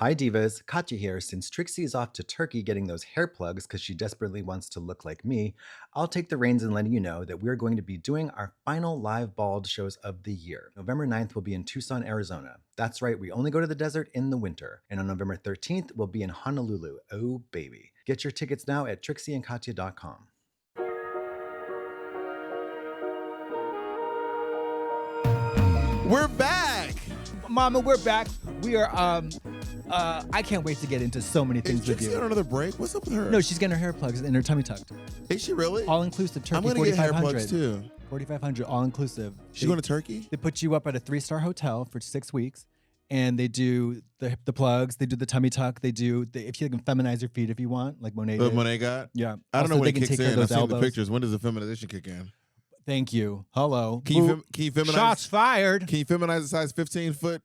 Hi divas, Katya here. Since Trixie is off to Turkey getting those hair plugs because she desperately wants to look like me, I'll take the reins in letting you know that we're going to be doing our final live bald shows of the year. November 9th will be in Tucson, Arizona. That's right, we only go to the desert in the winter. And on November 13th, we'll be in Honolulu. Oh baby. Get your tickets now at trixieandkatya.com. We're back. Mama, we're back. We are, I can't wait to get into so many things Is with Trixie you. on another break? What's up with her? No, she's getting her hair plugs and her tummy tucked. Is she really? All inclusive Turkey. I'm gonna get hair 4,500. plugs too. 4,500, all inclusive. She's going to Turkey? They put you up at a 3-star hotel for 6 weeks, and they do the plugs. They do the tummy tuck. If you can feminize your feet if you want, like Monet What did. Monet got? Yeah. I don't know Also, when they it can kicks take care in. of I've those seen the elbows. pictures. When does the feminization kick in? Thank you. Hello. Can you feminize? Shots fired. Can you feminize a size 15-foot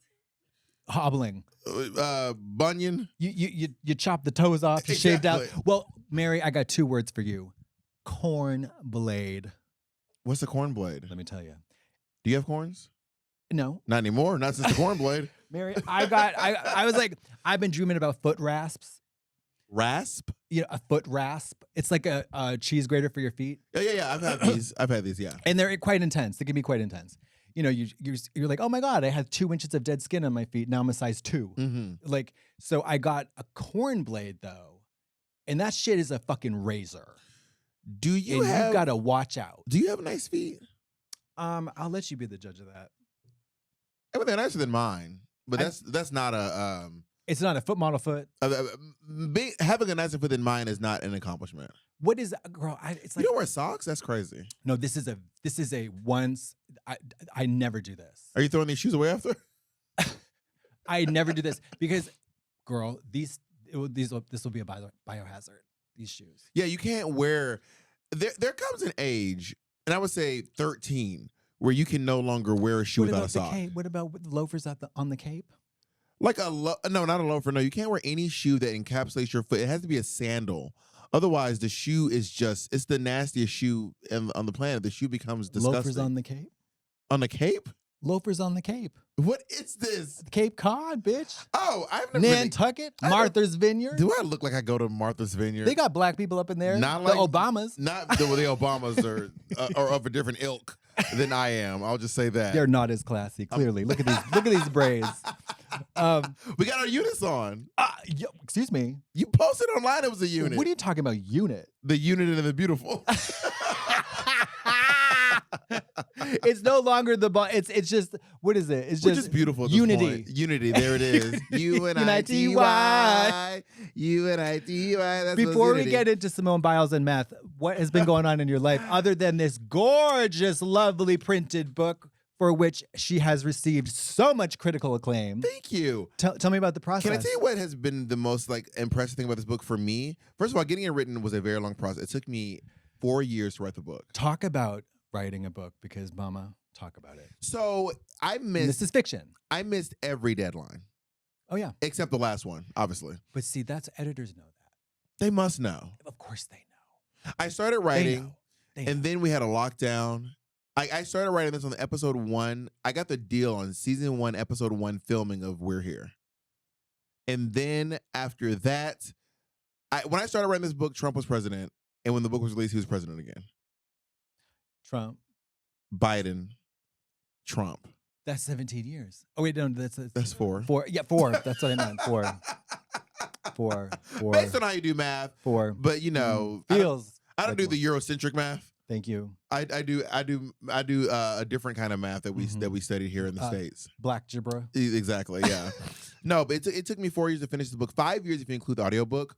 Hobbling. bunion? You chop the toes off. You shaved out. Well, Mary, I got 2 words for you. Corn blade. What's a corn blade? Let me tell you. Do you have corns? No. Not anymore. Not since the corn blade. Mary, I was like, I've been dreaming about foot rasps. Rasp? You know, a foot rasp. It's like a cheese grater for your feet. Yeah. I've had these, yeah. And they're quite intense. They can be quite intense. You know, you're like, oh my God, I had 2 inches of dead skin on my feet. Now I'm a size 2. Mm-hmm. Like, so I got a corn blade though. And that shit is a fucking razor. You gotta watch out. Do you have nice feet? I'll let you be the judge of that. I mean, they're nicer than mine. But that's not a It's not a foot model foot. having a nicer foot than mine is not an accomplishment. What is girl? It's like You don't wear socks? That's crazy. no. This is a once. I never do this. Are you throwing these shoes away after? I never do this because, girl, this will be a biohazard. These shoes. Yeah, you can't wear. There comes an age, and I would say 13, where you can no longer wear a shoe What without about a sock. the cape? What about the loafers on the cape? Like no, not a loafer. No, you can't wear any shoe that encapsulates your foot. It has to be a sandal. Otherwise, the shoe it's the nastiest shoe on the planet. The shoe becomes disgusting. Loafers on the cape. On the Cape? Loafers on the Cape. What is this? Cape Cod, bitch. Oh, I've never Nantucket, Martha's Vineyard. Do I look like I go to Martha's Vineyard? They got black people up in there. Not the like Obamas. Not the Obamas are of a different ilk than I am. I'll just say that. They're not as classy. Clearly, look at these braids. We got our units on. Excuse me. You posted online it was a unit. What are you talking about, unit? The unit and the beautiful. It's no longer it's just what is it? It's We're just beautiful. At unity. This point. Unity. There it is. UNITY. UNITY. That's Before we get into Simone Biles and meth, what has been going on in your life other than this gorgeous, lovely printed book for which she has received so much critical acclaim? Thank you. Tell me about the process. Can I tell you what has been the most impressive thing about this book for me? First of all, getting it written was a very long process. It took me 4 years to write the book. Talk about writing a book because, Mama, talk about it. So this is fiction. I missed every deadline. Oh yeah, except the last one, obviously. But see, editors know that. They must know. Of course, they know. I started writing, They know. And then we had a lockdown. I started writing this on the episode 1. I got the deal on season 1, episode 1 filming of We're Here. And then after that, when I started writing this book, Trump was president. And when the book was released, he was president again. Trump. Biden. Trump. That's 17 years. Oh, wait, no, that's 4. 4. Yeah, 4. That's what I meant. 4. 4. Based on how you do math. 4. But, you know. Feels. I don't do the Eurocentric math. Thank you. I do a different kind of math that we studied here in the States. Black Gibra. Exactly, yeah. No, but it took me 4 years to finish the book. 5 years if you include the audiobook.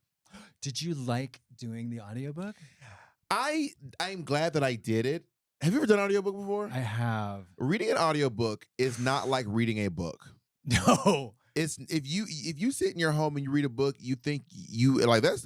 Did you like doing the audiobook? I'm glad that I did it. Have you ever done an audiobook before? I have. Reading an audiobook is not like reading a book. No. It's if you sit in your home and you read a book, you think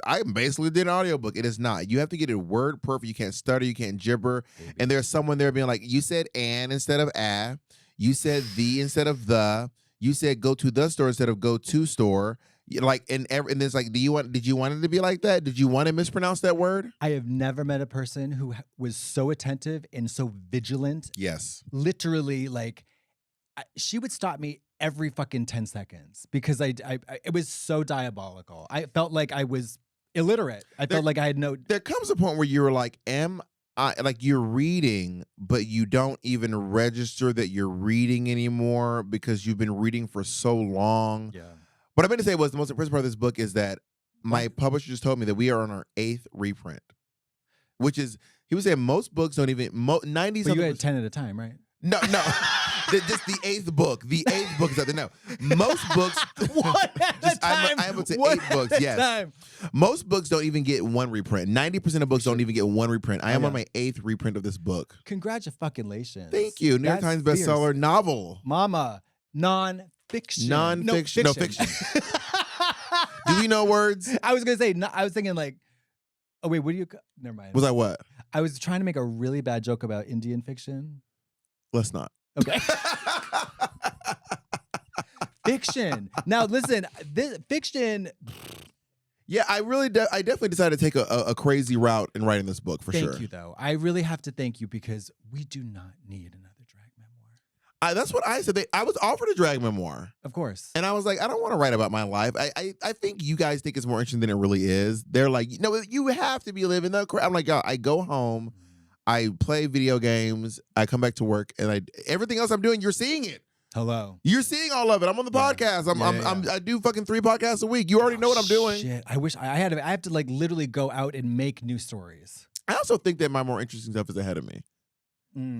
I basically did an audiobook. It is not. You have to get it word perfect. You can't stutter, you can't gibber. Maybe. And there's someone there being like, you said "and" instead of "a." You said "the" instead of "the." You said "go to the store" instead of "go to store." And it's like, did you want it to be like that? Did you want to mispronounce that word? I have never met a person who was so attentive and so vigilant. Yes. Literally, she would stop me every fucking 10 seconds because I it was so diabolical. I felt like I was illiterate. I felt like I had no. There comes a point where you're like, like you're reading, but you don't even register that you're reading anymore because you've been reading for so long. Yeah. What I meant to say was the most impressive part of this book is that my publisher just told me that we are on our 8th reprint, which is, he was saying most books don't even, 90s. But you had 10 at a time, right? No. Just the 8th book. The 8th book is out there. No. Most books. One at a time. I am up to One 8 books. at a Yes. time. Most books don't even get one reprint. 90% of books don't even get one reprint. I am on my 8th reprint of this book. Congratulations. Thank you. New York Times bestseller novel. Mama. Non-fiction. Non-fiction. No fiction. Do we know words? I was going to say, I was thinking like, oh wait, what do you, never mind. Was I what? I was trying to make a really bad joke about Indian fiction. Let's not. Okay. Fiction. Now listen, this fiction. Yeah, I definitely decided to take a crazy route in writing this book for sure. Thank you, though. I really have to thank you because we do not need another drag memoir. That's what I said. I was offered a drag memoir. Of course. And I was like, I don't want to write about my life. I think you guys think it's more interesting than it really is. They're like, no, you have to be living the crap. I'm like, I go home, I play video games, I come back to work, and everything else I'm doing, you're seeing it. Hello. You're seeing all of it. I'm on the podcast. I do fucking 3 podcasts a week. You already know what I'm doing. Shit. I wish I have to like literally go out and make new stories. I also think that my more interesting stuff is ahead of me.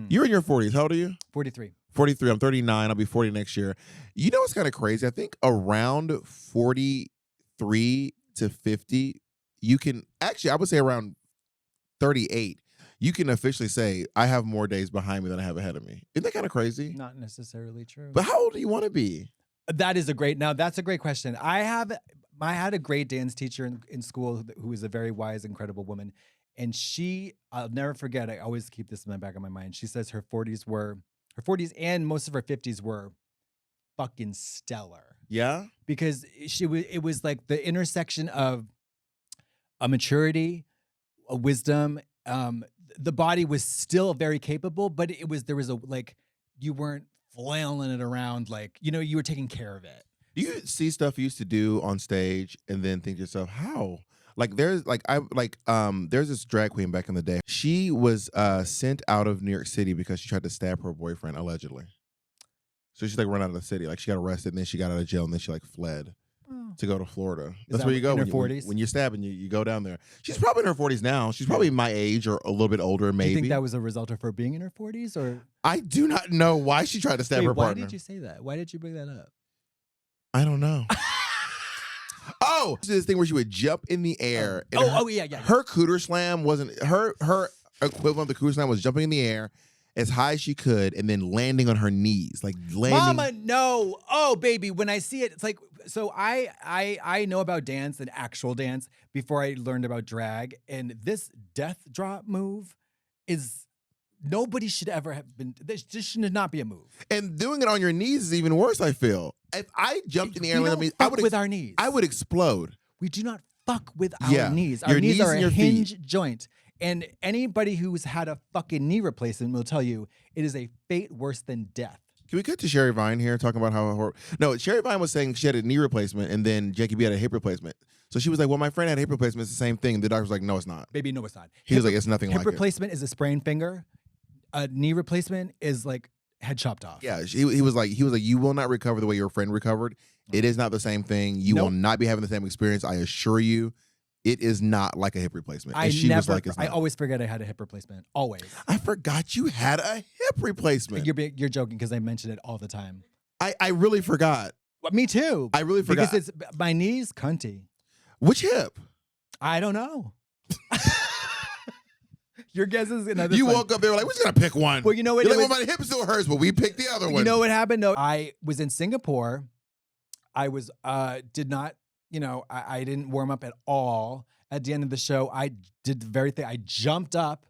You're in your 40s. How old are you? 43. 43. I'm 39. I'll be 40 next year. You know what's kind of crazy? I think around 43 to 50, you can actually, I would say around 38, you can officially say, I have more days behind me than I have ahead of me. Isn't that kind of crazy? Not necessarily true. But how old do you want to be? That's a great question. I had a great dance teacher in school who was a very wise, incredible woman. And I'll never forget, I always keep this in the back of my mind. She says her 40s and most of her 50s were fucking stellar. Yeah? Because it was like the intersection of a maturity, a wisdom, the body was still very capable, but there was you weren't flailing it around you were taking care of it. Do you see stuff you used to do on stage and then think to yourself, how? There's this drag queen back in the day. She was sent out of New York City because she tried to stab her boyfriend, allegedly. So she's run out of the city. She got arrested and then she got out of jail and then she fled to go to Florida. That's where you go in her 40s? When you're stabbing, you go down there. She's probably in her 40s now. She's probably my age or a little bit older, maybe. Do you think that was a result of her being in her 40s, or? I do not know why she tried to stab her partner. Why did you say that? Why did you bring that up? I don't know. Oh, this thing where she would jump in the air. Yeah. Her cooter slam wasn't her equivalent of the cooter slam was jumping in the air as high as she could and then landing on her knees, landing. Mama, no. Oh, baby, when I see it, it's so I know about dance and actual dance before I learned about drag, and this death drop move is. Nobody should ever have been. This should not be a move. And doing it on your knees is even worse. I feel if I jumped in the air, I would with our knees. I would explode. We do not fuck with our knees. Our Your knees are and a your hinge feet. joint. And anybody who's had a fucking knee replacement will tell you it is a fate worse than death. Can we cut to Sherry Vine here talking about how No, Sherry Vine was saying she had a knee replacement and then Jackie B had a hip replacement. So she was like, well, my friend had a hip replacement. It's the same thing. The doctor was like, no, it's not. Baby, no, it's not. He was like, it's nothing like it. Hip replacement is a sprained finger. A knee replacement is head chopped off. Yeah, he was like, you will not recover the way your friend recovered. It is not the same thing. You will not be having the same experience. I assure you, it is not like a hip replacement. I always forget I had a hip replacement. Always. I forgot you had a hip replacement. You're joking because I mention it all the time. I really forgot. Well, me too. I really forgot. Because it's my knees cunty. Which hip? I don't know. Your guess is another. You woke up there like, we're just gonna pick one. Well, you know what? You're my hip still hurts, but we picked the other one. You know what happened? No, I was in Singapore. I was did not, I didn't warm up at all. At the end of the show, I did the very thing. I jumped up,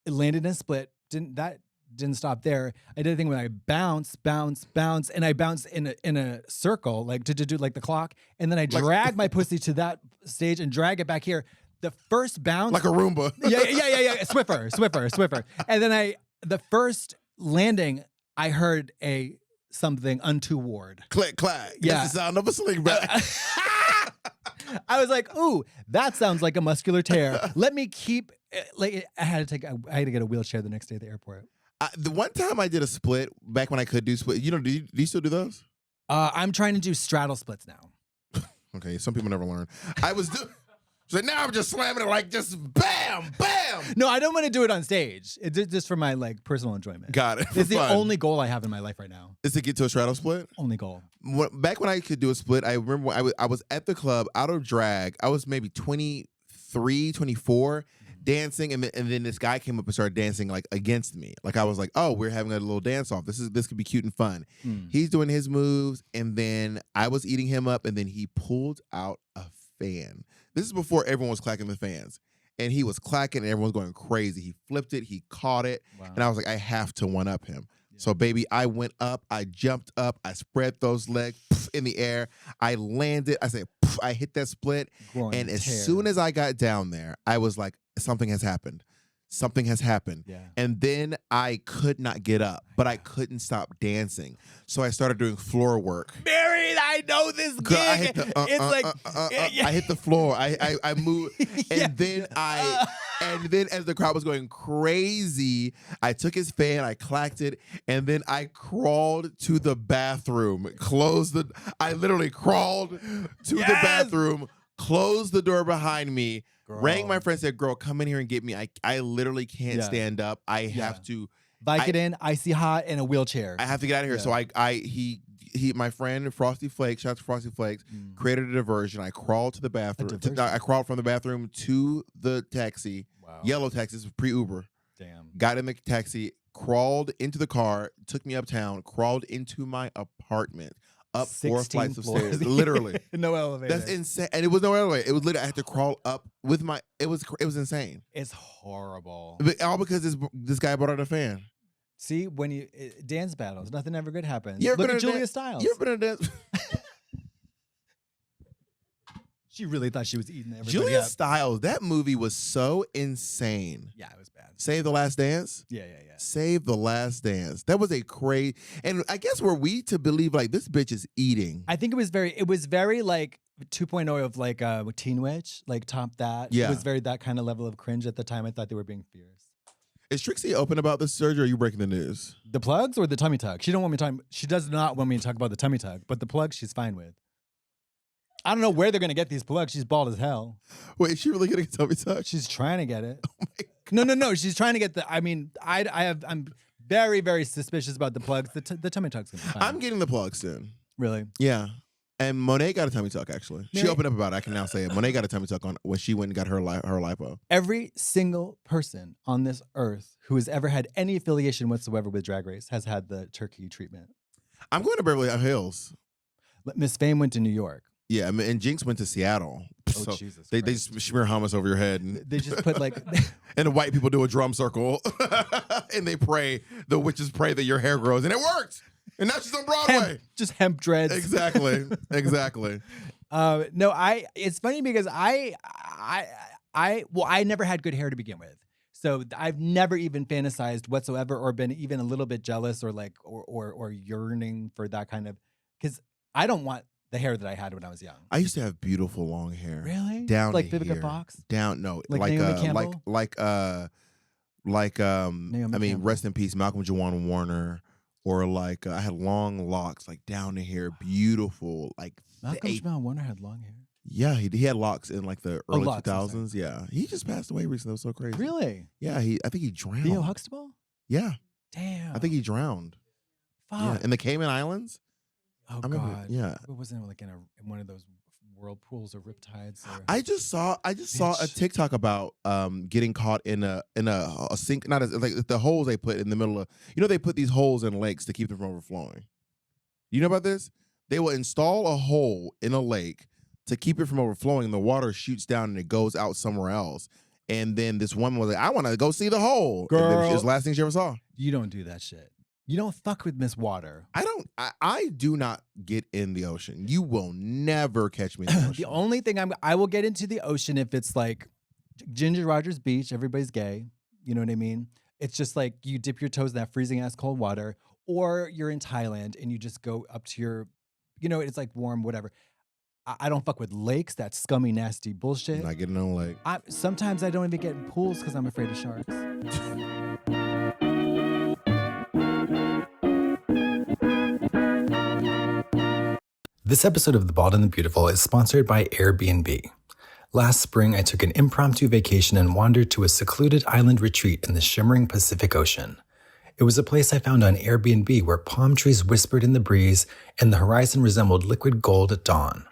landed in a split. Didn't stop there. I did a thing when I bounce, and I bounce in a circle, to do the clock, and then I drag my pussy to that stage and drag it back here. The first bounce, like a Roomba. yeah. Swiffer. And then the first landing, I heard a something untoward. Click, clack. Yeah. That's the sound of a sling back. I was like, ooh, that sounds like a muscular tear. Let me keep, like, I had to get a wheelchair the next day at the airport. The one time I did a split, back when I could do split, do you still do those? I'm trying to do straddle splits now. Okay, some people never learn. I was doing. So now I'm just slamming it like just bam, bam. No, I don't want to do it on stage. It's just for my like personal enjoyment. Got it. It's the Fun. only goal I have in my life right now. Is to get to a straddle split? Only goal. Back when I could do a split, I remember I was at the club out of drag. I was maybe 23, 24, dancing, and then this guy came up and started dancing like against me. Like I was like, oh, we're having a little dance off. This could be cute and fun. He's doing his moves, and then I was eating him up, and then he pulled out a fan. This is before everyone was clacking the fans. And he was clacking and everyone was going crazy. He flipped it, he caught it, and I was like, I have to one-up him. Yeah. So baby, I went up, I jumped up, I spread those legs in the air, I landed, I said, I hit that split, and as soon as I got down there, I was like, something has happened. Something has happened. Yeah. And then I could not get up, but I couldn't stop dancing. So I started doing floor work. Married, I know this gig. I hit the, I hit the floor. I moved, and then and then as the crowd was going crazy, I took his fan, I clacked it, and then I crawled to the bathroom. I literally crawled to the bathroom, closed the door behind me. Girl. Rang my friend, said, girl, come in here and get me. I literally can't stand up. I have to. Vicodin, icy hot, and a wheelchair. I have to get out of here. So my friend, Frosty Flakes, shout out to Frosty Flakes, created a diversion. I crawled to the bathroom. I crawled from the bathroom to the taxi. Wow. Yellow taxi, this was pre-Uber. Damn. Got in the taxi, crawled into the car, took me uptown, crawled into my apartment. Up 4 flights of stairs, literally. No elevator. That's insane, and it was no elevator. It was literally I had to crawl up with my. It was insane. It's horrible. But all because this guy brought out a fan. See, when you dance battles, nothing ever good happens. Look at Julia Stiles. You ever been in a dance? She really thought she was eating everybody Julia up. Stiles. That movie was so insane. Yeah, it was bad. Save the Last Dance? Yeah. Save the Last Dance. That was a crazy, and I guess were we to believe like this bitch is eating? I think it was very like 2.0 of like Teen Witch, like top that. Yeah. It was very that kind of level of cringe at the time. I thought they were being fierce. Is Trixie open about this surgery, or are you breaking the news? The plugs or the tummy tuck? She does not want me to talk about the tummy tuck, but the plugs she's fine with. I don't know where they're gonna get these plugs. She's bald as hell. Wait, is she really getting a tummy tuck? She's trying to get it. Oh my God. No. She's trying to get the. I mean, I'm very, very suspicious about the plugs. The tummy tuck's gonna be fine. I'm getting the plug soon. Really? Yeah. And Monet got a tummy tuck, actually. She opened up about it. I can now say it. Monet got a tummy tuck on when she went and got her lipo. Every single person on this earth who has ever had any affiliation whatsoever with Drag Race has had the turkey treatment. I'm going to Beverly Hills. Miss Fame went to New York. Yeah, and Jinx went to Seattle. Oh, so Jesus they just smear hummus over your head. And they just put like... and the white people do a drum circle. And they pray, the witches pray that your hair grows. And it worked! And now she's on Broadway. Just hemp dreads. Exactly. No, it's funny because I never had good hair to begin with. So I've never even fantasized whatsoever or been even a little bit jealous or like, or yearning for that kind of, because I don't want the hair that I had when I was young. I used to have beautiful long hair. Really? Down like to Vivica here. Fox? Down, no. Like Naomi Campbell? Campbell. Rest in peace, Malcolm Jawan Warner. Or like, I had long locks, like down to here, beautiful. Like Malcolm Jawan Warner had long hair? Yeah, he had locks in like the early locks, 2000s. Yeah. He just passed away recently. It was so crazy. Really? Yeah, I think he drowned. Theo Huxtable? Yeah. Damn. I think he drowned. Fuck. Yeah. In the Cayman Islands? Oh, remember, God. Yeah. It wasn't like in one of those whirlpools or riptides. Or... I just saw a TikTok about getting caught in a sink, not as like the holes they put in the middle of, they put these holes in lakes to keep them from overflowing. You know about this? They will install a hole in a lake to keep it from overflowing. The water shoots down and it goes out somewhere else. And then this woman was like, I want to go see the hole. Girl, and then it was the last thing she ever saw. You don't do that shit. You don't fuck with Miss Water. I do not get in the ocean. You will never catch me in the ocean. The only thing I will get into the ocean if it's like Ginger Rogers Beach, everybody's gay. You know what I mean? It's just like you dip your toes in that freezing ass cold water, or you're in Thailand and you just go up to your, it's like warm, whatever. I don't fuck with lakes. That's scummy, nasty bullshit. Not getting on like. Sometimes I don't even get in pools because I'm afraid of sharks. This episode of The Bald and the Beautiful is sponsored by Airbnb. Last spring, I took an impromptu vacation and wandered to a secluded island retreat in the shimmering Pacific Ocean. It was a place I found on Airbnb where palm trees whispered in the breeze and the horizon resembled liquid gold at dawn.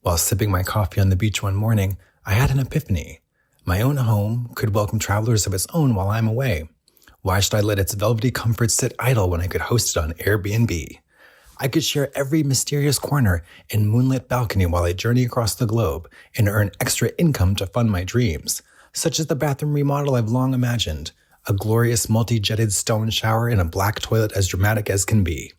While sipping my coffee on the beach one morning, I had an epiphany. My own home could welcome travelers of its own while I'm away. Why should I let its velvety comforts sit idle when I could host it on Airbnb? I could share every mysterious corner and moonlit balcony while I journey across the globe and earn extra income to fund my dreams, such as the bathroom remodel I've long imagined, a glorious multi-jetted stone shower and a black toilet as dramatic as can be.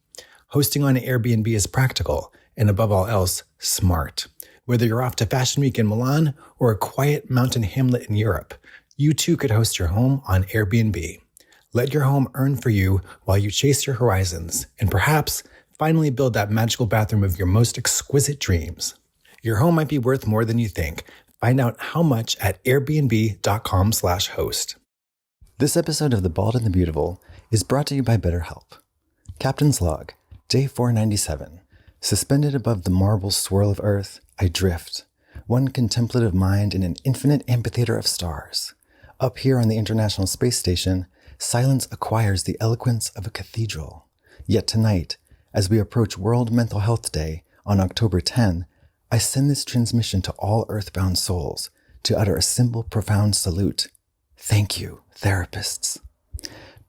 Hosting on Airbnb is practical and, above all else, smart. Whether you're off to Fashion Week in Milan or a quiet mountain hamlet in Europe, you too could host your home on Airbnb. Let your home earn for you while you chase your horizons, and perhaps finally build that magical bathroom of your most exquisite dreams. Your home might be worth more than you think. Find out how much at airbnb.com/host. This episode of The Bald and the Beautiful is brought to you by BetterHelp. Captain's Log, Day 497. Suspended above the marble swirl of earth, I drift, one contemplative mind in an infinite amphitheater of stars. Up here on the International Space Station, silence acquires the eloquence of a cathedral. Yet tonight, as we approach World Mental Health Day on October 10, I send this transmission to all earthbound souls to utter a simple, profound salute. Thank you, therapists.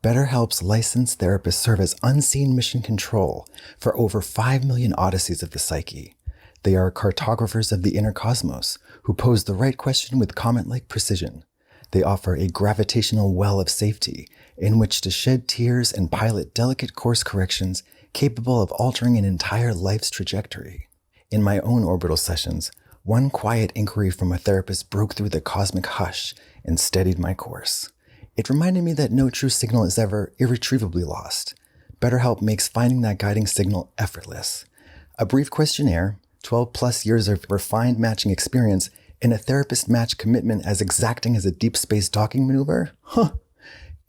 BetterHelp's licensed therapists serve as unseen mission control for over 5 million odysseys of the psyche. They are cartographers of the inner cosmos who pose the right question with comet-like precision. They offer a gravitational well of safety in which to shed tears and pilot delicate course corrections capable of altering an entire life's trajectory. In my own orbital sessions, one quiet inquiry from a therapist broke through the cosmic hush and steadied my course. It reminded me that no true signal is ever irretrievably lost. BetterHelp makes finding that guiding signal effortless. A brief questionnaire, 12 plus years of refined matching experience, and a therapist match commitment as exacting as a deep space docking maneuver? Huh.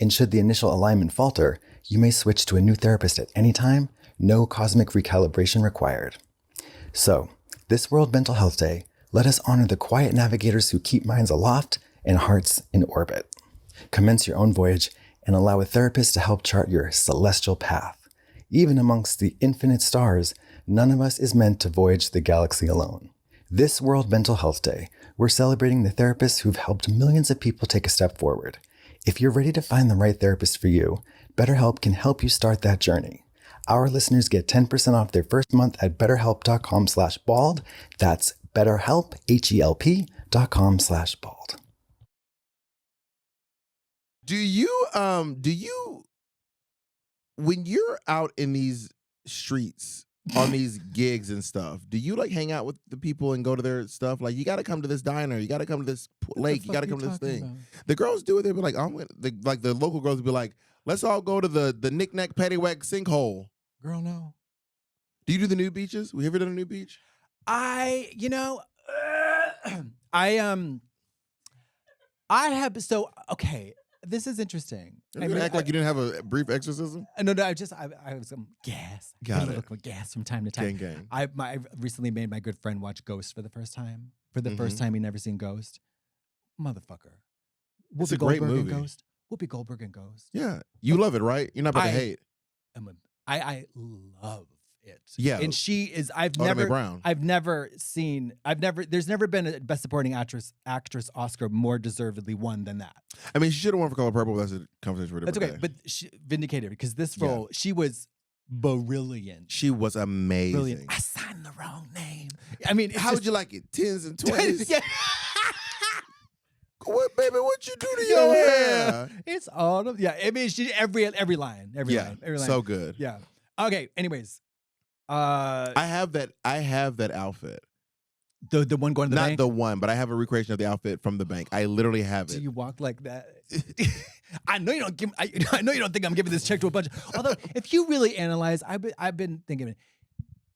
And should the initial alignment falter, you may switch to a new therapist at any time, no cosmic recalibration required. So, this World Mental Health Day, let us honor the quiet navigators who keep minds aloft and hearts in orbit. Commence your own voyage and allow a therapist to help chart your celestial path. Even amongst the infinite stars, none of us is meant to voyage the galaxy alone. This World Mental Health Day, we're celebrating the therapists who've helped millions of people take a step forward. If you're ready to find the right therapist for you, BetterHelp can help you start that journey. Our listeners get 10% off their first month at betterhelp.com/bald. That's BetterHelp, HELP.com/bald. Do you when you're out in these streets on these gigs and stuff, do you like hang out with the people and go to their stuff? Like, you got to come to this diner, you got to come to this lake, you got to come to this thing. About? The girls do it. They'll be like, the local girls will be like, let's all go to the knick-knack paddywhack sinkhole. Girl, no. Do you do the nude beaches? We ever done a nude beach? I have, so, okay, this is interesting. You're gonna act like you didn't have a brief exorcism? No, I was gas. Got I it. look like gas from time to time. Gang. I recently made my good friend watch Ghost for the first time. For the first time, he never seen Ghost. Motherfucker. It's Whoopi a great Goldberg movie. And Ghost. Whoopi Goldberg and Ghost. Yeah. You love it, right? You're not about to hate. I love it. Yeah. And she is, Brown. there's never been a Best Supporting Actress Oscar more deservedly won than that. I mean, she should have won for Color Purple, but that's a conversation for a That's different okay, day. but she vindicated because this role, she was brilliant. She was amazing. Brilliant. I signed the wrong name. I mean, how would you like it? 10s and 20s? Yeah. What, baby? What you do to your hair? It's all of, yeah. I mean, she every line, every line. So good. Yeah. Okay. Anyways, I have that outfit. The one going to the Not bank? the one, but I have a recreation of the outfit from the bank. I literally have Do it. you walk like that? I know you don't give. I know you don't think I'm giving this check to a bunch. Although, if you really analyze, I've been thinking,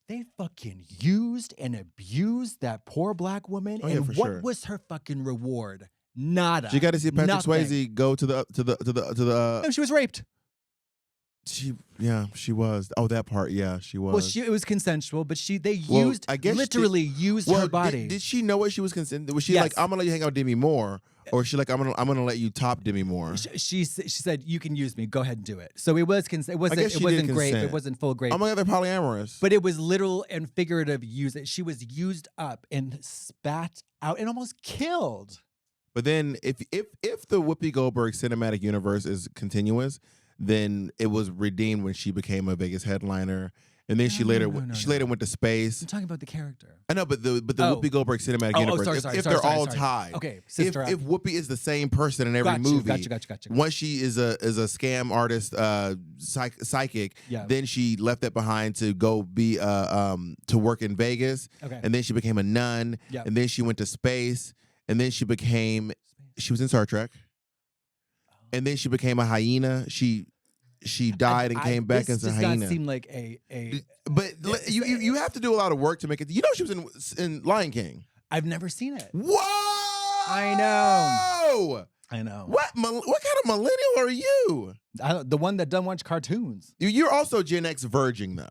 they fucking used and abused that poor black woman. Oh, yeah, and for what sure. was her fucking reward? Nada. She got to see Patrick Nothing. Swayze go to the. No, she was raped. She was. Oh, that part. Yeah, she was. Well, it was consensual, but they Well, used, I guess literally used her body. Did she know what she was consenting? Was she Yes. like, I'm gonna let you hang out with Demi Moore, or was she like, I'm gonna let you top Demi Moore? She said, "You can use me. Go ahead and do it." So it was it wasn't guess she wasn't did great. consent. It wasn't full great. Oh my God, they're polyamorous. But it was literal and figurative use. She was used up and spat out and almost killed. But then, if the Whoopi Goldberg cinematic universe is continuous, then it was redeemed when she became a Vegas headliner, and then she later went to space. I'm talking about the character. I know, but the Whoopi Goldberg cinematic universe, if they're all tied, okay, if Whoopi is the same person in every movie, gotcha. Once she is a scam artist, psychic, then she left that behind to go be to work in Vegas, and then she became a nun, and then she went to space, and then she was in Star Trek, and then she became a hyena. She died and came back as a hyena. This does not seem like a. But you have to do a lot of work to make it. You know, she was in Lion King. I've never seen it. Whoa! I know. What kind of millennial are you? The one that doesn't watch cartoons. You're also Gen X virgin though.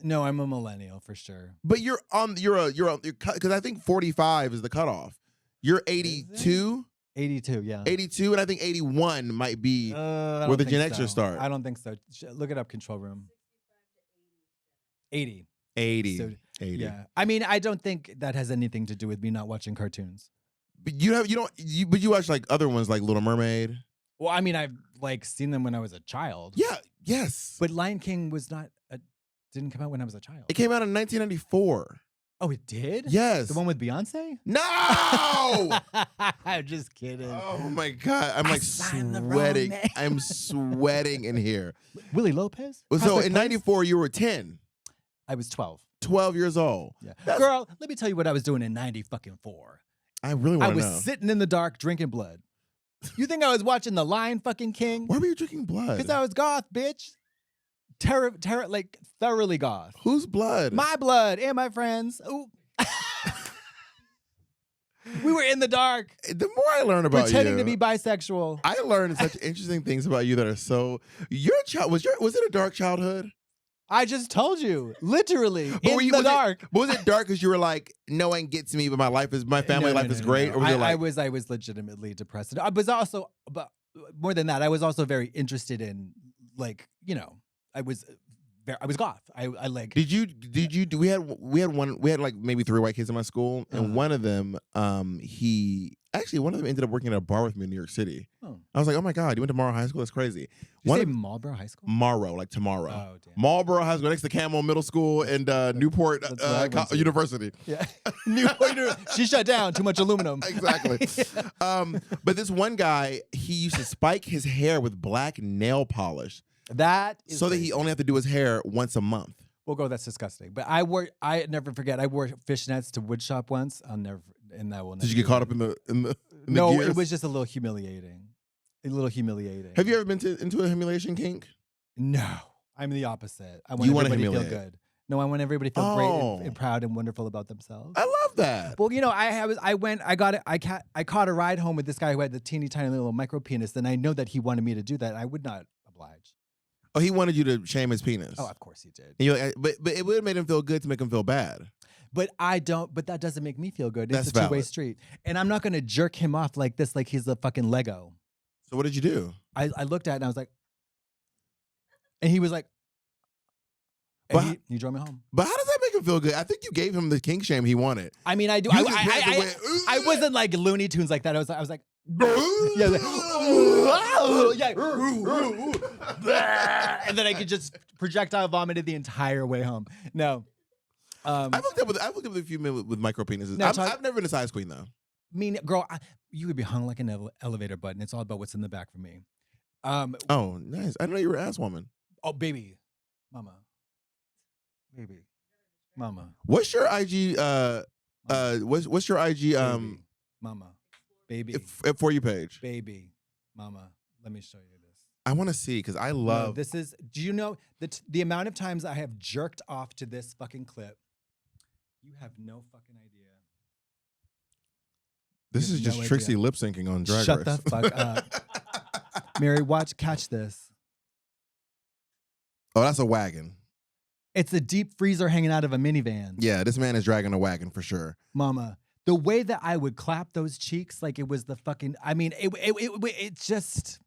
No, I'm a millennial for sure. But you're because I think 45 is the cutoff. You're 82. 82, yeah. 82, and I think 81 might be where the Gen Xers start. I don't think so. Look it up, control room. 80. 80. So, 80. Yeah. I mean, I don't think that has anything to do with me not watching cartoons. But but you watch like other ones like Little Mermaid. Well, I mean, I've like seen them when I was a child. Yeah. Yes. But Lion King didn't come out when I was a child. It came out in 1994. Oh, it did? Yes. The one with Beyonce? No! I'm just kidding. Oh my God. I'm like sweating. I'm sweating in here. Willie Lopez? So in 94, you were 10. I was 12. 12 years old. Yeah. Girl, let me tell you what I was doing in 94. I really want to know. I was sitting in the dark drinking blood. You think I was watching The Lion fucking King? Why were you drinking blood? Because I was goth, bitch. Like thoroughly goth. Whose blood? My blood and my friends. Ooh. We were in the dark. The more I learn about pretending to be bisexual. I learned such interesting things about you that are so. Your child was it a dark childhood? I just told you, literally in the dark. Was it dark because you were like, no one gets me, but my family life is great? No. Or was it like I was legitimately depressed. I was also, but more than that, I was also very interested in, like, I was goth. I like. Did you we had like maybe 3 white kids in my school, and one of them one of them ended up working at a bar with me in New York City. Oh. I was like, oh my God, you went to Morrow High School? That's crazy. Did you say Marlboro High School? Morrow, like tomorrow. Oh, damn. Marlboro High School, next to Camel Middle School and Newport University. Yeah. Newport. She shut down. Too much aluminum. Exactly. But this one guy, he used to spike his hair with black nail polish. That is so that he only have to do his hair once a month. Well, that's disgusting. But I never forget. I wore fishnets to woodshop once. And that will never. Did you get caught up in the No, gears? It was just a little humiliating. Have you ever been into a humiliation kink? No, I'm the opposite. I want everybody to feel good. No, I want everybody to feel great and proud and wonderful about themselves. I love that. Well, I caught a ride home with this guy who had the teeny tiny little micro penis, and I know that he wanted me to do that. I would not oblige. Oh, he wanted you to shame his penis. Oh, of course he did. And you're like, but it would have made him feel good to make him feel bad. But that doesn't make me feel good. That's a two-way street. And I'm not going to jerk him off like this, like he's a fucking Lego. So what did you do? I looked at it and I was like, and he was like, he drove me home. But how does that make him feel good? I think you gave him the kink shame he wanted. I mean, I do. I wasn't like Looney Tunes like that. I was like, yeah, and then I could just projectile vomited the entire way home. No. I've looked up with a few men with micro penises. No, I've never been a size queen though. I mean, girl, you could be hung like an elevator button. It's all about what's in the back for me. Oh, nice. I didn't know you were an ass woman. Oh, baby, mama, baby, mama. What's your IG What's your IG Baby. Mama. Baby. For you page? Baby. Mama. Let me show you this. I want to see because I No, love. this is. Do you know the amount of times I have jerked off to this fucking clip? You have no fucking idea. This You is have just no Trixie idea. lip syncing on Drag Shut Race. the fuck up. Mary, catch this. Oh, that's a wagon. It's a deep freezer hanging out of a minivan. Yeah, this man is dragging a wagon for sure. Mama, the way that I would clap those cheeks like it was the fucking. I mean, it's just.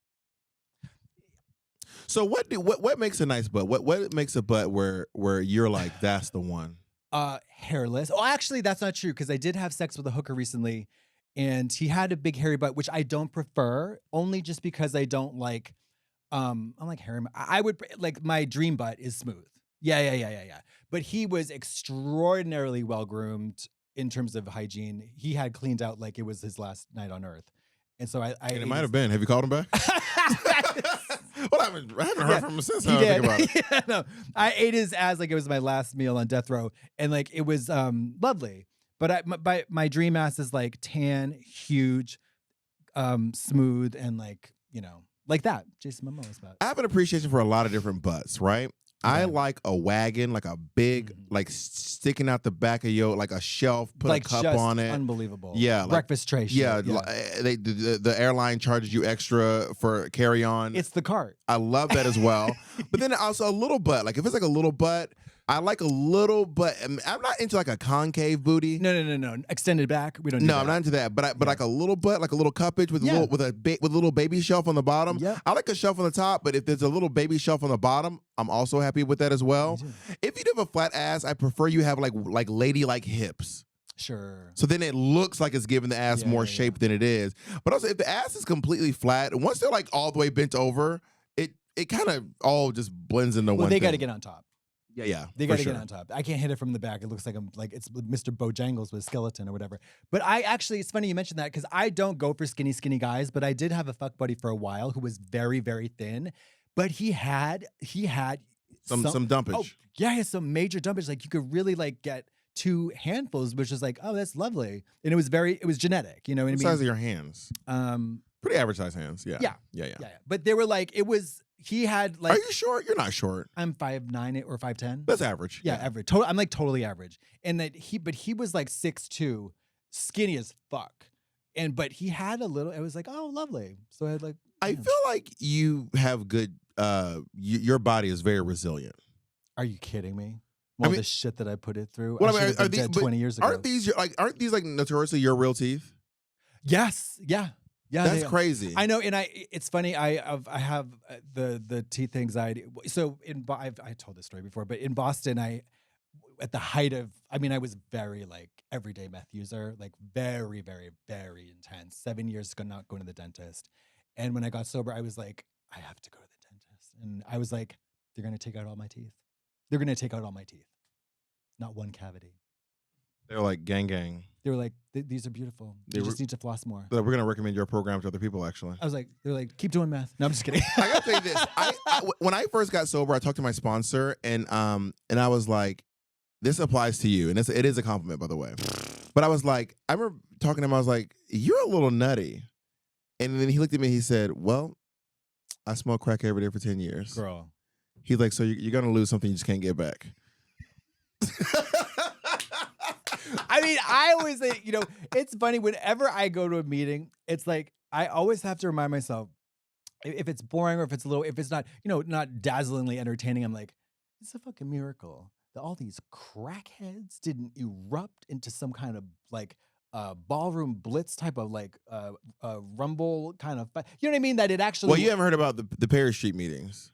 So what makes a nice butt? What makes a butt where you're like that's the one? Hairless. Oh, actually, that's not true because I did have sex with a hooker recently, and he had a big hairy butt, which I don't prefer, only just because I don't like. I'm like hairy. I would like my dream butt is smooth. Yeah. But he was extraordinarily well groomed in terms of hygiene. He had cleaned out like it was his last night on earth, and so I And it might have been. Have you called him back? Well, I haven't heard from him since. He Think did. about it. Yeah, no, I ate his ass like it was my last meal on death row, and like it was lovely. But my dream ass is like tan, huge, smooth, and like like that. Jason Momoa's butt. I have an appreciation for a lot of different butts, right? I Okay. like a wagon, like a big, like sticking out the back of your, like a shelf, put like a cup just on it. unbelievable. Yeah, like- breakfast tray. Shit. Yeah, the airline charges you extra for carry on. It's the cart. I love that as well. But then also a little butt. Like if it's like a little butt, I like a little butt. I'm not into like a concave booty. No. Extended back. We don't. Do No, that. I'm not into that. But like a little butt, like a little cuppage with Yeah. a little baby shelf on the bottom. Yep. I like a shelf on the top, but if there's a little baby shelf on the bottom, I'm also happy with that as well. If you have a flat ass, I prefer you have like ladylike hips. Sure. So then it looks like it's giving the ass more shape than it is. But also, if the ass is completely flat, once they're like all the way bent over, it kind of all just blends into one. Well, they got to thing. get on top. Yeah. They got to get on top. I can't hit it from the back. It looks like it's Mr. Bojangles with skeleton or whatever. But it's funny you mentioned that because I don't go for skinny guys, but I did have a fuck buddy for a while who was very, very thin, but he had some dumpage. Oh, yeah, he had some major dumpage. Like you could really like get 2 handfuls, which is like, oh, that's lovely. And it was genetic. You know what I mean? What size of your hands? Pretty average size hands. Yeah. But they were like, he had like. Are you short? You're not short. I'm 5'9" or 5'10". That's average. Yeah, average. I'm like totally average. And he was like 6'2", skinny as fuck. But he had a little. It was like, oh, lovely. So I had like. I feel like you have good. Your body is very resilient. Are you kidding me? All the shit that I put it through. Well, I should have been dead 20 years ago. Aren't these like notoriously your real teeth? Yes. Yeah. Yeah, that's crazy. I know, and it's funny. I have the teeth anxiety. So I told this story before, but in Boston, at the height of, I was very like everyday meth user, like very, very, very intense. 7 years not going to the dentist, and when I got sober, I was like, I have to go to the dentist, and I was like, they're gonna take out all my teeth. They're gonna take out all my teeth, not one cavity. They're like gang. They were like, these are beautiful. You just need to floss more. We're going to recommend your program to other people, actually. I was like, they're like, keep doing math. No, I'm just kidding. I got to say this. When I first got sober, I talked to my sponsor, and I was like, this applies to you. And it is a compliment, by the way. But I was like, I remember talking to him, I was like, you're a little nutty. And then he looked at me, he said, well, I smoke crack every day for 10 years. Girl. He's like, so you're going to lose something you just can't get back. I always say, it's funny. Whenever I go to a meeting, it's like, I always have to remind myself, if it's boring or if it's not, not dazzlingly entertaining, I'm like, it's a fucking miracle that all these crackheads didn't erupt into some kind of like ballroom blitz type of like rumble kind of, you know what I mean? That it actually. Well, you haven't heard about the Perry Street meetings.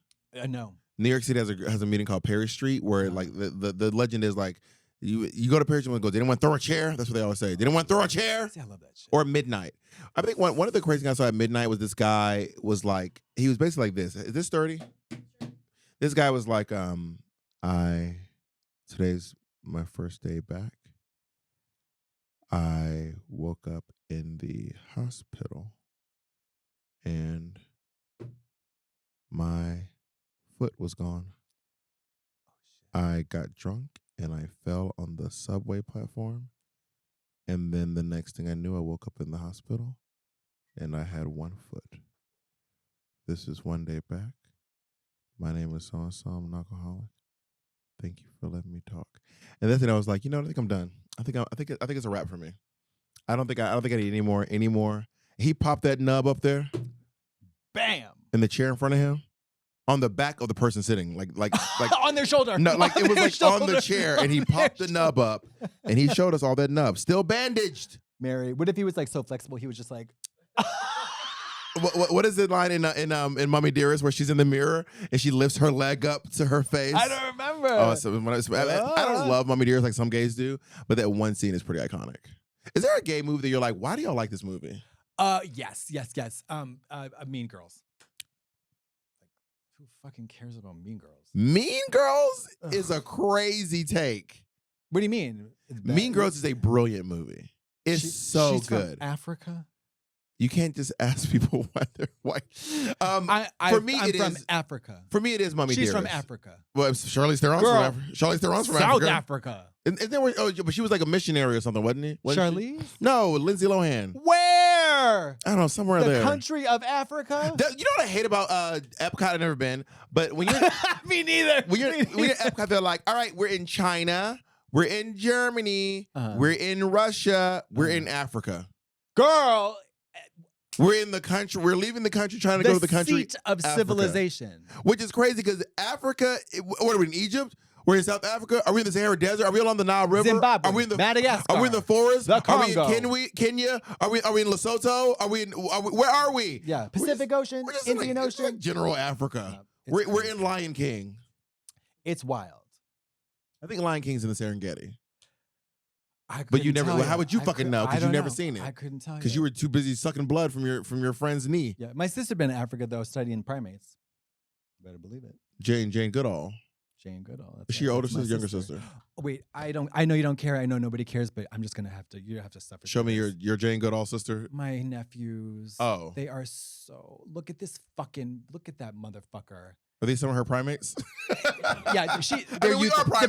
No. New York City has a meeting called Perry Street where like the legend is like, You go to Perry Street and go, they didn't want to throw a chair. That's what they always say. They didn't want to throw a chair. See, I love that shit. Or midnight. I think one of the crazy things I saw at midnight was this guy was like, he was basically like this. Is this 30? This guy was like, today's my first day back. I woke up in the hospital and my foot was gone. I got drunk and I fell on the subway platform And then the next thing I knew, I woke up in the hospital and I had 1 foot. This is One Day Back. My name is so-and-so. I'm an alcoholic. Thank you for letting me talk. And then I was like, I think I'm done. I think it's a wrap for me. I don't think I need any more. He popped that nub up there. Bam! In the chair in front of him. On the back of the person sitting, like on their shoulder. No, like on it was like shoulder. on the chair, and he popped the nub up, and he showed us all that nub, still bandaged. Mary, what if he was like so flexible? He was just like, what is the line in Mommy Dearest where she's in the mirror and she lifts her leg up to her face? I don't remember. Oh, so I don't love Mommy Dearest like some gays do, but that one scene is pretty iconic. Is there a gay movie that you're like, why do y'all like this movie? Yes. Mean Girls. Who fucking cares about Mean Girls? Mean Girls is a crazy take. What do you mean? Mean Girls is a brilliant movie. It's she's good. From Africa? You can't just ask people why they're white. I'm from Africa. For me, it is Mommy Dearest. She's from Africa. Well, Charlize Theron's from Africa. Charlize Theron's from South Africa. Africa. And then but she was like a missionary or something, wasn't he? Charlize? No, Lindsay Lohan. Where? I don't know, somewhere there. The country of Africa? You know what I hate about Epcot? I've never been, but when you're me neither. When you're at Epcot, they're like, all right, we're in China, we're in Germany, we're in Russia, we're in Africa. Girl, we're in the country. We're leaving the country, trying to go to the country. Seat of Africa. Civilization. Which is crazy because Africa. What are we in Egypt? We're in South Africa. Are we in the Sahara Desert? Are we along the Nile River? Zimbabwe. Are we in the Madagascar? Are we in the forest? The Congo. Are we in Kenya? Are we in Lesotho? Where are we? Yeah, Pacific Ocean, Indian Ocean, like General Africa. We're in Lion King. It's wild. I think Lion King's in the Serengeti. But you never. How would you fucking know? Because you've never seen it. I couldn't tell you. Because you were too busy sucking blood from your friend's knee. Yeah, my sister been in Africa though, studying primates. Better believe it. Jane Goodall. Jane Goodall. Is she your older sister, younger sister? Oh, wait, I know you don't care. I know nobody cares, but I'm just gonna have to. You have to suffer. Show me your Jane Goodall sister. My nephews. Oh, they are so. Look at that motherfucker. Are these some of her primates? Yeah, they've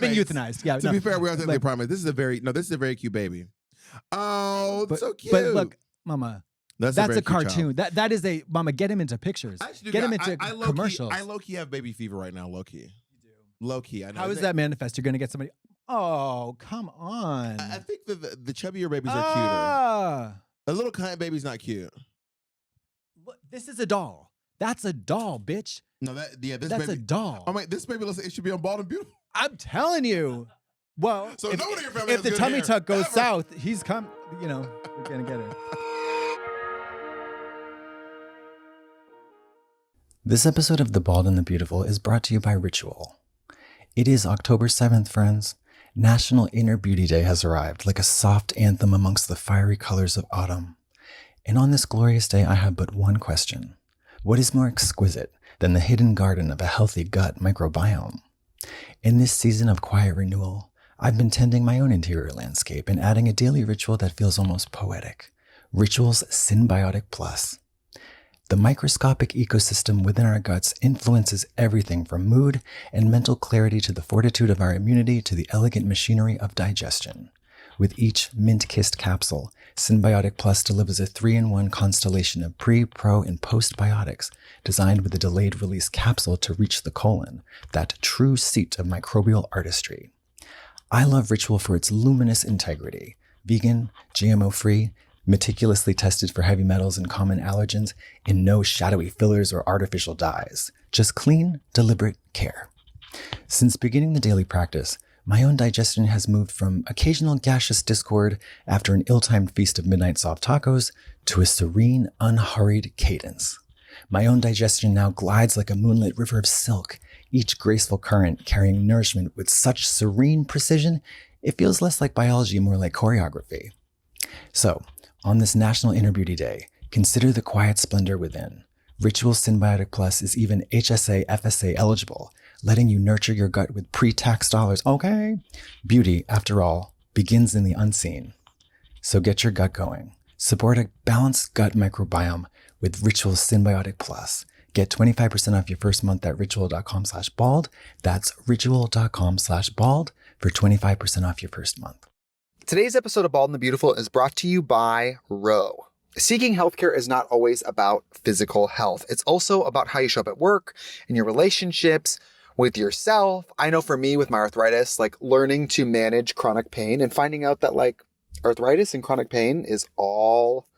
been euthanized. Yeah. To be fair, we are technically primates. This is a very cute baby. Oh, so cute. But look, Mama. That's a cartoon. Child. That is a Mama. Get him into pictures. Get him into commercials. I low key have baby fever right now. Low key. Low key. I know. How does that manifest? You're gonna get somebody. Oh, come on. I think the chubbier babies are cuter. A little cunt baby's not cute. Look, this is a doll. That's a doll, bitch. No, that's a doll. Oh my, this baby looks like it should be on Bald and Beautiful. I'm telling you. Well, so if the tummy tuck goes south, he's come. We're gonna get it. This episode of The Bald and the Beautiful is brought to you by Ritual. It is October 7th, friends. National Inner Beauty Day has arrived, like a soft anthem amongst the fiery colors of autumn. And on this glorious day, I have but one question. What is more exquisite than the hidden garden of a healthy gut microbiome? In this season of quiet renewal, I've been tending my own interior landscape and adding a daily ritual that feels almost poetic. Ritual's Symbiotic Plus. The microscopic ecosystem within our guts influences everything from mood and mental clarity to the fortitude of our immunity to the elegant machinery of digestion. With each mint-kissed capsule, Symbiotic Plus delivers a 3-in-1 constellation of pre, pro, and postbiotics designed with a delayed release capsule to reach the colon, that true seat of microbial artistry. I love Ritual for its luminous integrity, vegan, GMO-free, meticulously tested for heavy metals and common allergens, and no shadowy fillers or artificial dyes. Just clean, deliberate care. Since beginning the daily practice, my own digestion has moved from occasional gaseous discord after an ill-timed feast of midnight soft tacos to a serene, unhurried cadence. My own digestion now glides like a moonlit river of silk, each graceful current carrying nourishment with such serene precision, it feels less like biology, more like choreography. So, on this National Inner Beauty Day, consider the quiet splendor within. Ritual Symbiotic Plus is even HSA FSA eligible, letting you nurture your gut with pre-tax dollars. Okay. Beauty, after all, begins in the unseen. So get your gut going. Support a balanced gut microbiome with Ritual Symbiotic Plus. Get 25% off your first month at ritual.com/bald. That's ritual.com/bald for 25% off your first month. Today's episode of Bald and the Beautiful is brought to you by Roe. Seeking healthcare is not always about physical health. It's also about how you show up at work, in your relationships, with yourself. I know for me with my arthritis, like learning to manage chronic pain and finding out that like arthritis and chronic pain is all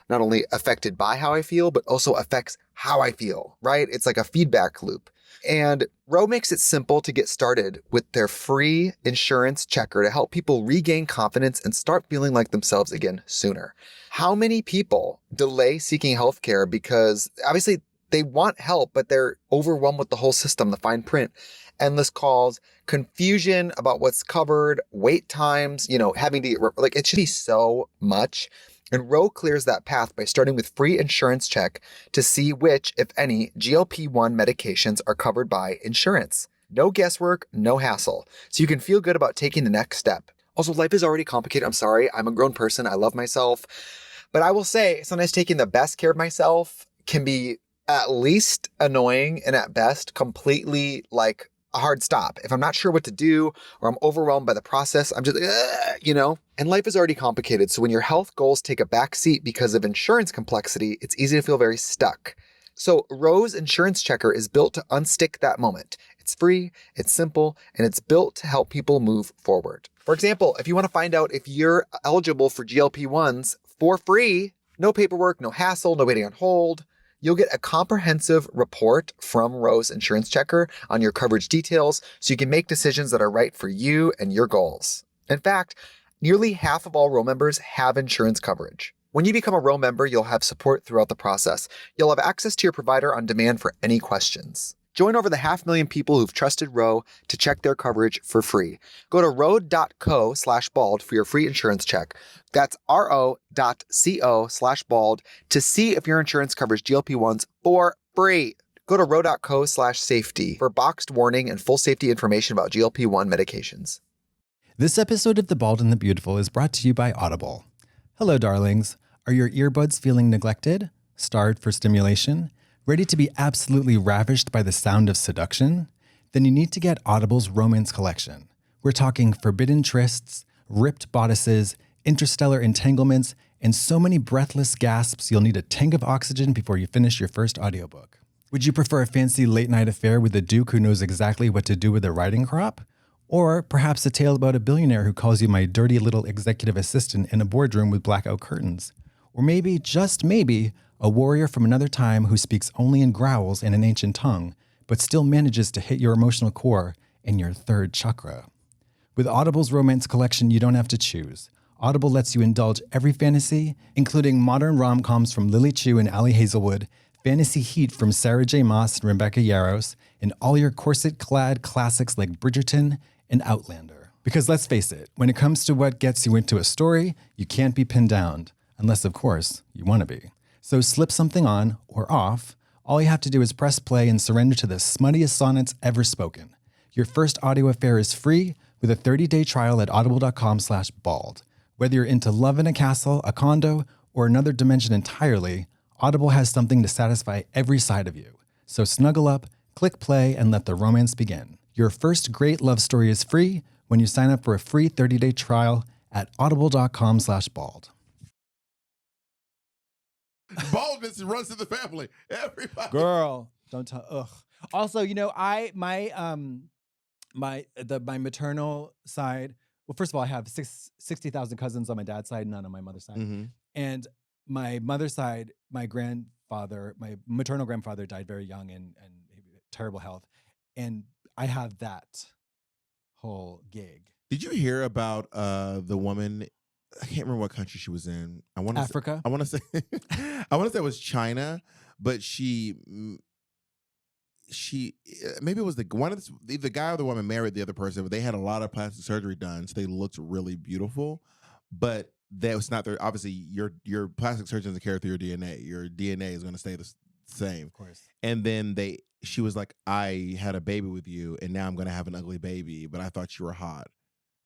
not only affected by how I feel, but also affects how I feel, right? It's like a feedback loop. And Roe makes it simple to get started with their free insurance checker to help people regain confidence and start feeling like themselves again sooner. How many people delay seeking healthcare because obviously they want help, but they're overwhelmed with the whole system, the fine print, endless calls, confusion about what's covered, wait times, having to, like, it should be so much. And Roe clears that path by starting with free insurance check to see which, if any, GLP-1 medications are covered by insurance. No guesswork, no hassle. So you can feel good about taking the next step. Also, life is already complicated. I'm sorry. I'm a grown person. I love myself. But I will say, sometimes taking the best care of myself can be at least annoying and at best completely like a hard stop. If I'm not sure what to do or I'm overwhelmed by the process, I'm just, And life is already complicated. So when your health goals take a backseat because of insurance complexity, it's easy to feel very stuck. So Roe's insurance checker is built to unstick that moment. It's free, it's simple, and it's built to help people move forward. For example, if you want to find out if you're eligible for GLP-1s for free, no paperwork, no hassle, no waiting on hold, you'll get a comprehensive report from Roe's insurance checker on your coverage details so you can make decisions that are right for you and your goals. In fact, nearly half of all Roe members have insurance coverage. When you become a Roe member, you'll have support throughout the process. You'll have access to your provider on demand for any questions. Join over the 500,000 people who've trusted Roe to check their coverage for free. Go to ro.co/bald for your free insurance check. That's ro.co/bald to see if your insurance covers GLP-1s for free. Go to ro.co/safety for boxed warning and full safety information about GLP-1 medications. This episode of The Bald and the Beautiful is brought to you by Audible. Hello, darlings. Are your earbuds feeling neglected? Starved for stimulation? Ready to be absolutely ravished by the sound of seduction? Then you need to get Audible's romance collection. We're talking forbidden trysts, ripped bodices, interstellar entanglements, and so many breathless gasps you'll need a tank of oxygen before you finish your first audiobook. Would you prefer a fancy late-night affair with a duke who knows exactly what to do with a riding crop? Or perhaps a tale about a billionaire who calls you my dirty little executive assistant in a boardroom with blackout curtains? Or maybe, just maybe, a warrior from another time who speaks only in growls and an ancient tongue, but still manages to hit your emotional core in your third chakra. With Audible's romance collection, you don't have to choose. Audible lets you indulge every fantasy, including modern rom-coms from Lily Chu and Ali Hazelwood, fantasy heat from Sarah J. Maas and Rebecca Yarros, and all your corset-clad classics like Bridgerton and Outlander. Because let's face it, when it comes to what gets you into a story, you can't be pinned down, unless, of course, you want to be. So slip something on or off. All you have to do is press play and surrender to the smuttiest sonnets ever spoken. Your first audio affair is free with a 30-day trial at audible.com/bald. Whether you're into love in a castle, a condo, or another dimension entirely, Audible has something to satisfy every side of you. So snuggle up, click play, and let the romance begin. Your first great love story is free when you sign up for a free 30-day trial at audible.com/bald. Baldness runs in the family. Everybody. Girl, don't tell. Ugh. Also, my maternal side. Well, first of all, I have 60,000 cousins on my dad's side, none on my mother's side. Mm-hmm. And my mother's side, my maternal grandfather died very young and terrible health. And I have that whole gig. Did you hear about the woman? I can't remember what country she was in. Africa? I want to say it was China, but she maybe it was the guy or the woman married the other person, but they had a lot of plastic surgery done, so they looked really beautiful. But that was not their. Obviously, your plastic surgeon doesn't care through your DNA. Your DNA is going to stay the same. Of course. And then she was like, I had a baby with you, and now I'm going to have an ugly baby, but I thought you were hot,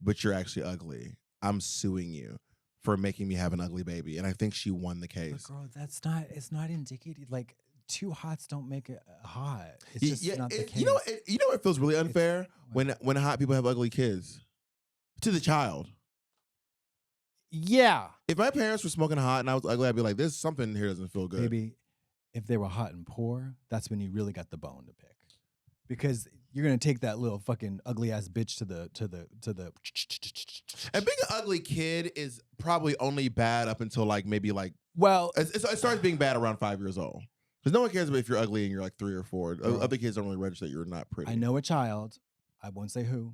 but you're actually ugly. I'm suing you for making me have an ugly baby. And I think she won the case. But girl, it's not indicative. Like, two hots don't make it hot. It's just not the case. You know it feels really unfair when hot people have ugly kids. To the child. Yeah. If my parents were smoking hot and I was ugly, I'd be like, "There's something here doesn't feel good." Baby, if they were hot and poor, that's when you really got the bone to pick. Because you're gonna take that little fucking ugly ass bitch to the. And being an ugly kid is probably only bad up until like maybe like Well, it starts being bad around 5 years old. Because no one cares about if you're ugly and you're like 3 or 4. Girl. Other kids don't really register that you're not pretty. I know a child. I won't say who,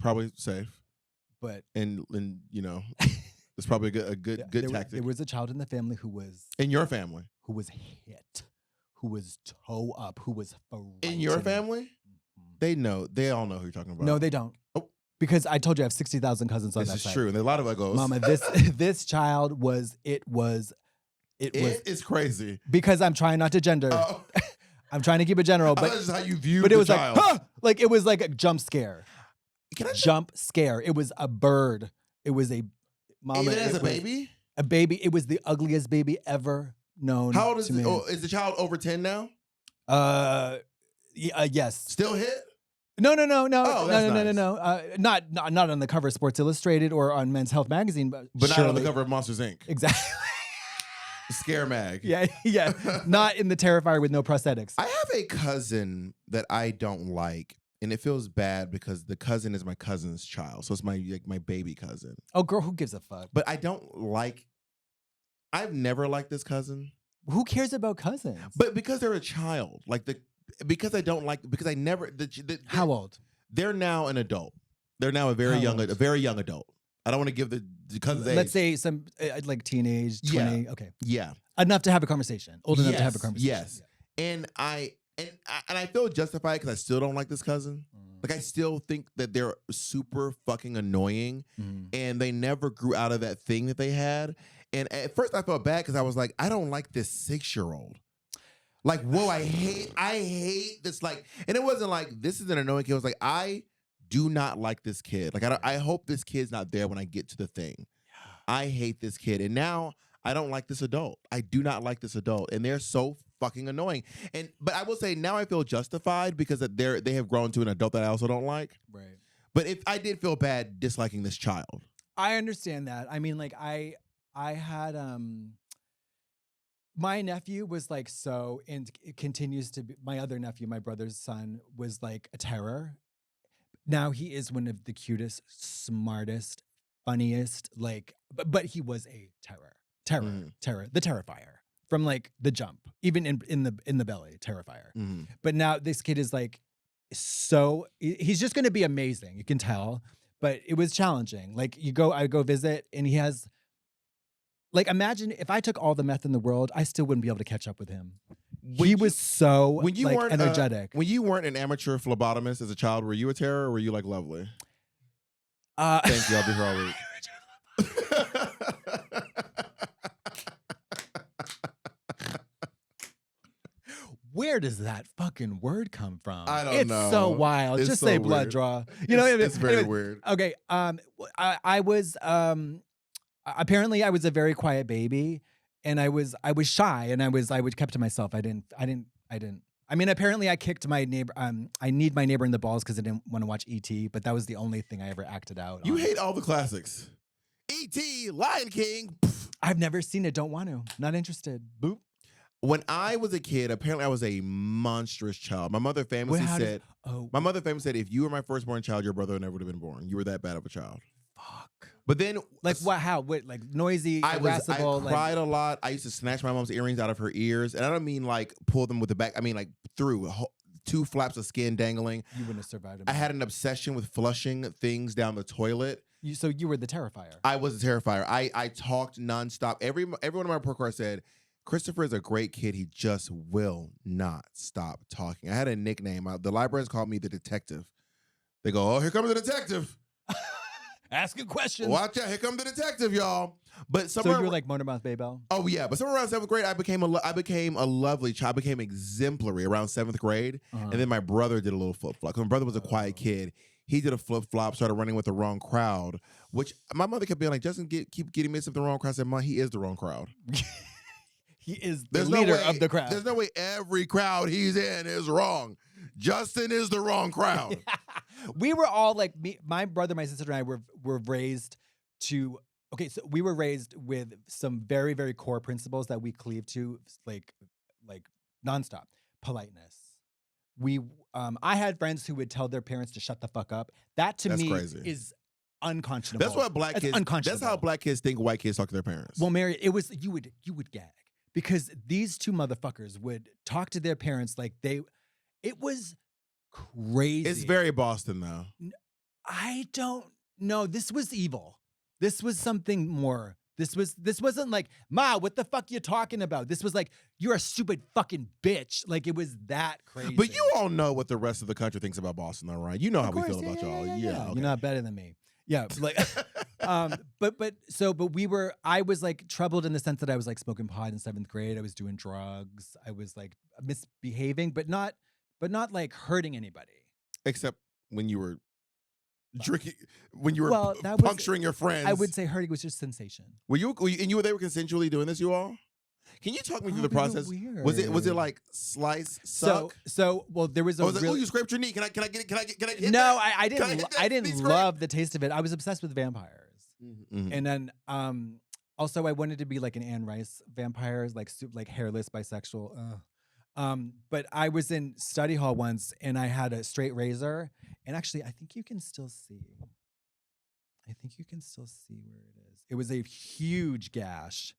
Probably safe, but and you know, it's probably a good tactic. There was a child in the family who was In your family, hit, who was toe up, who was in your frightened. family, they all know who you're talking about. No, they don't. Oh. Because I told you I have 60,000 cousins on This that is side. true, and there are a lot of uggos. Mama, this child was it was crazy. because I'm trying not to gender. Oh. I'm trying to keep it general, But but this is how you view but it the was child. like, huh! Like it was like a jump scare. Can I Jump scare. It was a bird. It was a mama. even as it a was baby? a baby. It was the ugliest baby ever known. How old is to it? man. Oh, is the child over 10 now? Yes. Still hit? No. Oh, no. that's Not on the cover of Sports Illustrated or on Men's Health magazine, but But not on the surely- cover of Monsters Inc. Exactly. Scare mag. Yeah. Not in the Terrifier with no prosthetics. I have a cousin that I don't like, and it feels bad because the cousin is my cousin's child, so it's my baby cousin. Oh, girl, who gives a fuck? But I don't like. I've never liked this cousin, Who cares about cousins? but because they're a child, because I don't like because I never. How old? They're now an adult. They're now a very How young old? adult. I don't want to give the cousin's age. Let's say some like teenage, 20. Yeah. Okay, Yeah. enough to have a conversation. Old enough to have a Yes, conversation. yes. And I feel justified because I still don't like this cousin. Like I still think that they're super fucking annoying, and they never grew out of that thing that they had. And at first I felt bad because I was like, I don't like this 6-year-old. Like, whoa, I hate this. Like, and it wasn't like this is an annoying kid. It was like I do not like this kid. Like I hope this kid's not there when I get to the thing. I hate this kid, and now I don't like this adult. I do not like this adult, and they're so fucking annoying. But I will say now I feel justified because they have grown to an adult that I also don't like. Right. But if I did feel bad disliking this child, I understand that. I mean, like I had my nephew was like so, and it continues to be. My other nephew, my brother's son, was like a terror. Now he is one of the cutest, smartest, funniest. Like, but he was a terror, the Terrifier from like the jump, even in the belly, Terrifier. But now this kid is like so. He's just going to be amazing. You can tell. But it was challenging. Like I go visit, and he has. Like, imagine if I took all the meth in the world, I still wouldn't be able to catch up with him. He was so when you weren't energetic. When you weren't an amateur phlebotomist as a child, were you a terror or were you like lovely? Thank you. I'll be here all week. Where does that fucking word come from? I don't know. It's so wild. It's Just so say blood weird. draw. You know what I mean? It's very Anyways, weird. Okay. I was apparently I was a very quiet baby, and I was shy, and I kept to myself. I didn't. I mean, apparently I kicked my neighbor. I need my neighbor in the balls because I didn't want to watch E.T., but that was the only thing I ever acted out. You on. hate all the classics. E.T., Lion King. I've never seen it. Don't want to. Not interested. Boop. When I was a kid, apparently I was a monstrous child. My mother famously said, if you were my firstborn child, your brother never would have been born. You were that bad of a child. Fuck. But then, Like what? How? What? Like noisy, I irascible. cried a lot. I used to snatch my mom's earrings out of her ears, and I don't mean like pull them with the back. I mean like through 2 flaps of skin dangling. You wouldn't have survived. I had an obsession with flushing things down the toilet. So you were the Terrifier. I was a Terrifier. I talked nonstop. Everyone in my report card said, Christopher is a great kid. He just will not stop talking. I had a nickname. The librarians called me the detective. They go, oh, here comes the detective. Asking questions. Watch out. Here comes the detective, y'all. But So somewhere, you were like Motormouth Baybell? oh yeah, but somewhere around 7th grade, I became a lovely child. I became exemplary around 7th grade. And then my brother did a little flip-flop. My brother was a quiet kid. He did a flip-flop, started running with the wrong crowd, which my mother kept being like, Justin, keep getting mixed up with the wrong crowd. I said, Mom, he is the wrong crowd. He is the leader of the crowd. There's no way every crowd he's in is wrong. Justin is the wrong crowd. We were all like, my brother, my sister, and I were raised to okay, so we were raised with some very, very core principles that we cleave to, like nonstop. Politeness. I had friends who would tell their parents to shut the fuck up. That to That's me crazy. is unconscionable. That's what black It's kids. unconscionable. That's how black kids think white kids talk to their parents. Well, Mary, it was you would gag because these two motherfuckers would talk to their parents like it was crazy. It's very Boston though. I don't know. This was evil. This was something more. This wasn't like, Ma, what the fuck you talking about? This was like, you're a stupid fucking bitch. Like, it was that crazy. But you all know what the rest of the country thinks about Boston, though, right? You know how Of we course, feel about yeah, y'all. yeah, Yeah, yeah. okay. You're not better than me. Yeah, like, I was like troubled in the sense that I was like smoking pot in 7th grade. I was doing drugs. I was like misbehaving, but not like hurting anybody. Except when you were drinking, when you were Well, that was- puncturing your friends. I would say hurting was just sensation. Were you they were consensually doing this, you all? Can you talk me through the process? Was it like slice, suck? Well, there was a Or was it, real- oh, you scraped your knee. Can I get hit No, that? I Can didn't. hit that I knee didn't scrape? love the taste of it. I was obsessed with vampires, Mhm. and then also I wanted to be like an Anne Rice vampire, like hairless, bisexual. But I was in study hall once, and I had a straight razor, and actually, I think you can still see. where it is. It was a huge gash.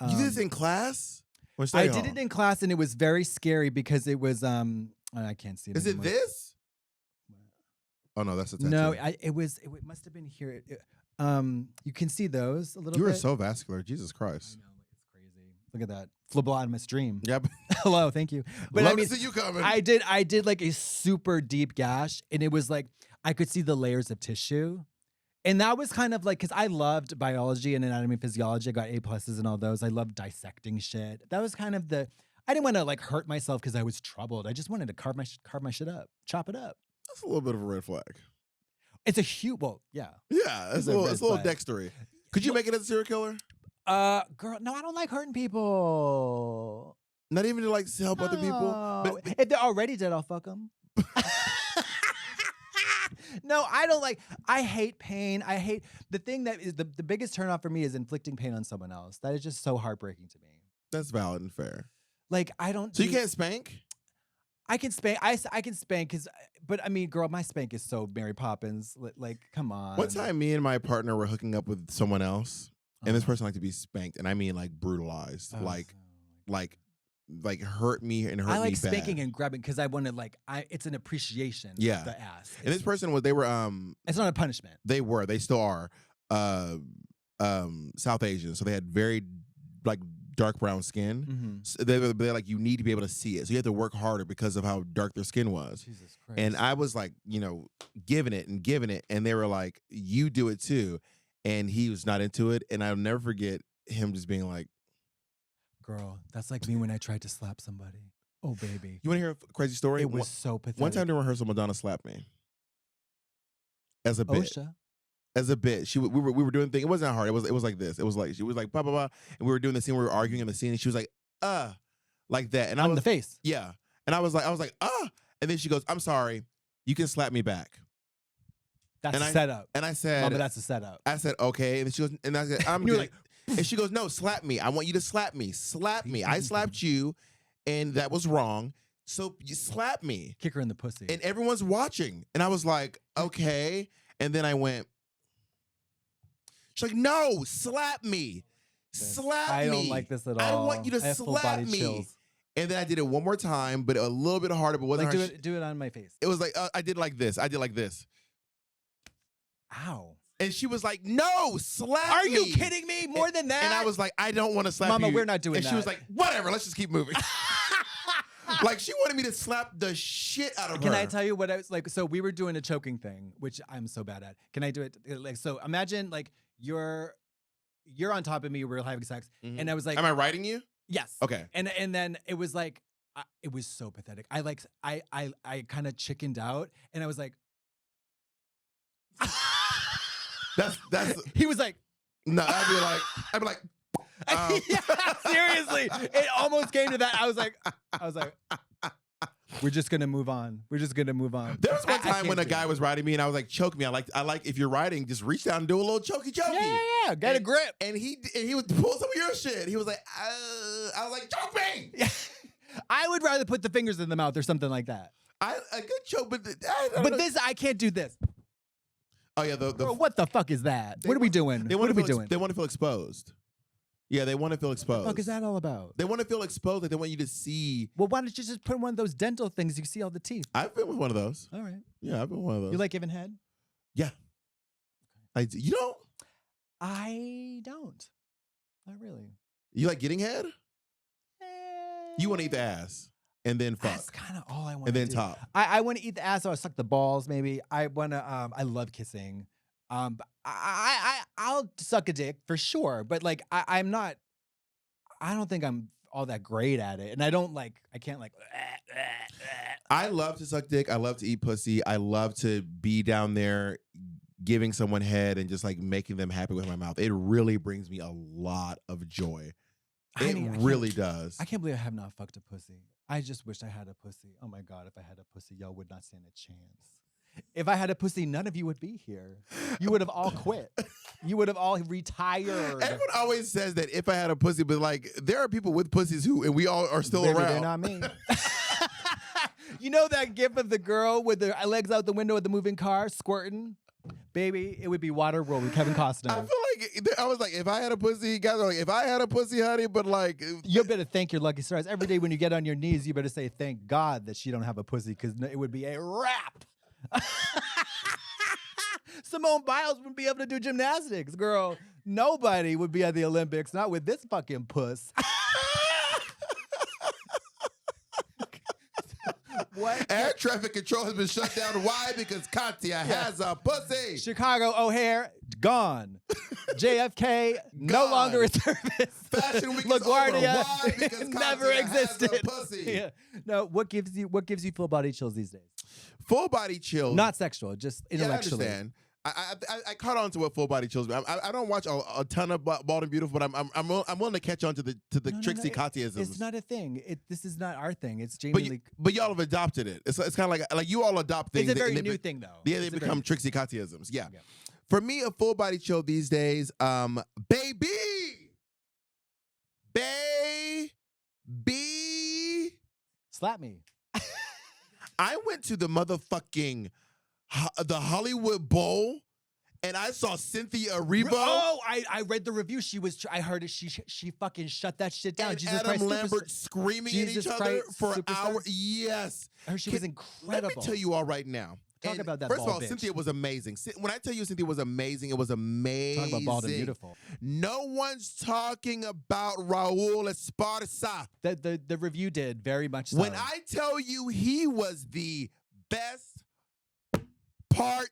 You did this in class? Or I study did hall? it in class, and it was very scary because it was I can't see it. Is it anymore. this? Oh no, that's a tattoo. No, it must have been here. You can see those a little You bit. are so vascular. Jesus I Christ. know, it's crazy. Look at that. Phlebotomist dream. Yep. Hello, thank you. But Love I mean, to see you coming. I did like a super deep gash, and it was like I could see the layers of tissue. And that was kind of like, because I loved biology and anatomy and physiology. I got A+ and all those. I loved dissecting shit. That was kind of I didn't want to like hurt myself because I was troubled. I just wanted to carve my shit up, chop it up. That's a little bit of a red flag. It's a huge, well, yeah. Yeah, it's a a red little flag. dextery. Could you make it as a serial killer? Girl, no, I don't like hurting people. Not even to like help other people. No. But If they're already dead, I'll fuck them. No, I don't like. I hate pain. I hate the thing that is the biggest turnoff for me is inflicting pain on someone else. That is just so heartbreaking to me. that's valid and fair. Like I don't. So you can't spank? I can spank. I can spank but I mean, girl, my spank is so Mary Poppins. Like, come on. One time, me and my partner were hooking up with someone else, and this Uh-huh. person liked to be spanked, and I mean like brutalized, Oh, like hurt me and hurt I like me bad. spanking and grabbing because I want to it's an appreciation. Yeah. Of the ass. And this person was It's not a punishment. they still are South Asian, so they had very like dark brown skin. Mm-hmm. So they're like, you need to be able to see it, so you have to work harder because of how dark their skin was. Jesus Christ. And I was like, giving it, and they were like, you do it too, and he was not into it. And I'll never forget him just being like, Girl, that's like me when I tried to slap somebody. Oh, baby. you want to hear a crazy story? It was so pathetic. One time during rehearsal, Madonna slapped me as a bit. OSHA. As a bit, we were doing things. It wasn't hard. It was like this. It was like she was like blah blah blah, and we were doing the scene. We were arguing in the scene, and she was like like that, and I On was the face. yeah, and I was like and then she goes, I'm sorry, you can slap me back. That's And a I- setup. And I said, Mama, that's a setup. I said okay, and then she goes, and I said, I'm You were good. And she goes, no, slap me. I want you to slap me. Slap me. I slapped you, and that was wrong. So you slap me. Kick her in the pussy. And everyone's watching. And I was like, okay. And then I went, she's like, no, slap me. Slap me. I don't like this at all. I want you to I have full slap body me. chills. And then I did it one more time, but a little bit harder, but wasn't Like hard. do it on my face. It was like, I did like this. I did like this. Ow. And she was like, no, slap me. Are you kidding me? More than that? And I was like, I don't want to slap Mama, you. we're not doing and that. she was like, whatever, let's just keep moving. Like she wanted me to slap the shit out of her. Can I tell you what I was like? So we were doing a choking thing, which I'm so bad at. Can I do it? Like, so imagine like you're on top of me, we're having sex, Mhm. and I was like, Am I writing you? yes. Okay. And then it was like, it was so pathetic. I kind of chickened out, and I was like, That's he was like, no. I'd be like. yeah, seriously, it almost came to that. I was like, We're just gonna move on. We're just gonna move on. There was one I time when a can't do guy it. was riding me and I was like, choke me. I like if you're riding, just reach down and do a little chokey. Yeah. Get a grip. And he would pull some of your shit. He was like, I was like, choke me. Yeah. I would rather put the fingers in the mouth or something like that. A good choke, but I don't know. This, I can't do this. Oh yeah, Bro, what the fuck is that? What are we doing? They What want are we to feel doing? They want to feel exposed. Yeah, they want to feel exposed. What the fuck is that all about? They want to feel exposed. Like they want you to see. Well, why don't you just put one of those dental things you see all the teeth? I've been with one of those. All right. Yeah, I've been with one of those. You like giving head? Yeah. You don't? I don't. Not really. You like getting head? You want to eat the ass and then fuck. That's kind of all I want And to then do. top. I want to eat the ass or suck the balls, maybe. I want to, I love kissing. But I'll suck a dick for sure. But like, I don't think I'm all that great at it. And I can't like. I love to suck dick. I love to eat pussy. I love to be down there giving someone head and just like making them happy with my mouth. It really brings me a lot of joy. It really does. I can't believe I have not fucked a pussy. I just wish I had a pussy. Oh my God, if I had a pussy, y'all would not stand a chance. If I had a pussy, none of you would be here. You would have all quit. You would have all retired. Everyone always says that if I had a pussy, but like there are people with pussies and we all are still Baby, around. they're not me. You know that gif of the girl with her legs out the window of the moving car squirting? Baby, it would be Waterworld with Kevin Costner. I feel like I was like, if I had a pussy, guys are like, if I had a pussy, honey, but like, You better thank your lucky stars. Every day when you get on your knees, you better say, thank God that she don't have a pussy, because it would be a wrap. Simone Biles wouldn't be able to do gymnastics, girl. Nobody would be at the Olympics, not with this fucking puss. What? air traffic control has been shut down. Why? Because Katya has a pussy. Chicago O'Hare, gone. JFK, no Gone. longer in service. Fashion Week is LaGuardia over. Why? Because never Katya has a existed. pussy. Yeah. No, what gives you full body chills these days? Full body chill. Not sexual, just intellectually. Yeah, I understand. I caught on to what full body chills. I don't watch a ton of Bald and Beautiful, but I'm willing to catch on to the Trixie Katyaisms. It's not a thing. This is not our thing. It's but, genuinely. but y'all have adopted it. It's kind of like you all adopt things. It's a very and they new thing, though. Yeah, they It's a become very- Trixie Katyaisms. Yeah. Yeah. For me, a full body chill these days, baby, Slap me. I went to the motherfucking the Hollywood Bowl, and I saw Cynthia Erivo. Oh, I read the review. I heard it. She fucking shut that shit down. And Jesus Adam Christ, Lambert Superstar. screaming Jesus at each other Christ, for Superstar. hours. Yes. I heard she was incredible. Let me tell you all right now. Talk And about that First of bald all, bitch. Cynthia was amazing. When I tell you Cynthia was amazing, it was amazing. Talk about bald and beautiful. No one's talking about Raul Esparza. The review did very much so. When I tell you he was the best part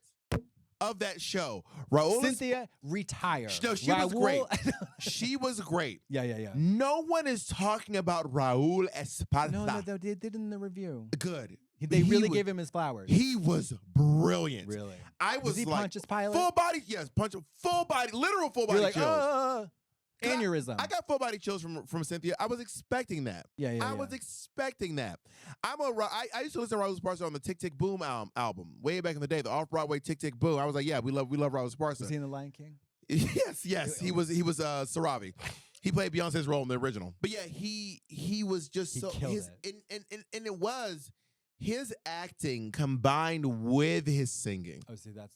of that show, Raul Cynthia retired. No, she was great. Raul- She was great. Yeah. No one is talking about Raul Esparza. No, they did in the review. Good. They He really was- gave him his flowers. He was brilliant. Really? I was Was he like Pontius Pilate? full body. Yes, full body, literal full body You're like, chills. aneurysm. I got full body chills from Cynthia. I was expecting that. Yeah. I was expecting that. I used to listen to Raul Esparza on the Tick Tick Boom album way back in the day, the off Broadway Tick Tick Boom. I was like, yeah, we love Raul Esparza. Was he in The Lion King? Yes, he was Saravi. He played Beyonce's role in the original. But yeah, he was just He so killed his it. and it was his acting combined with his singing. Oh, see, that's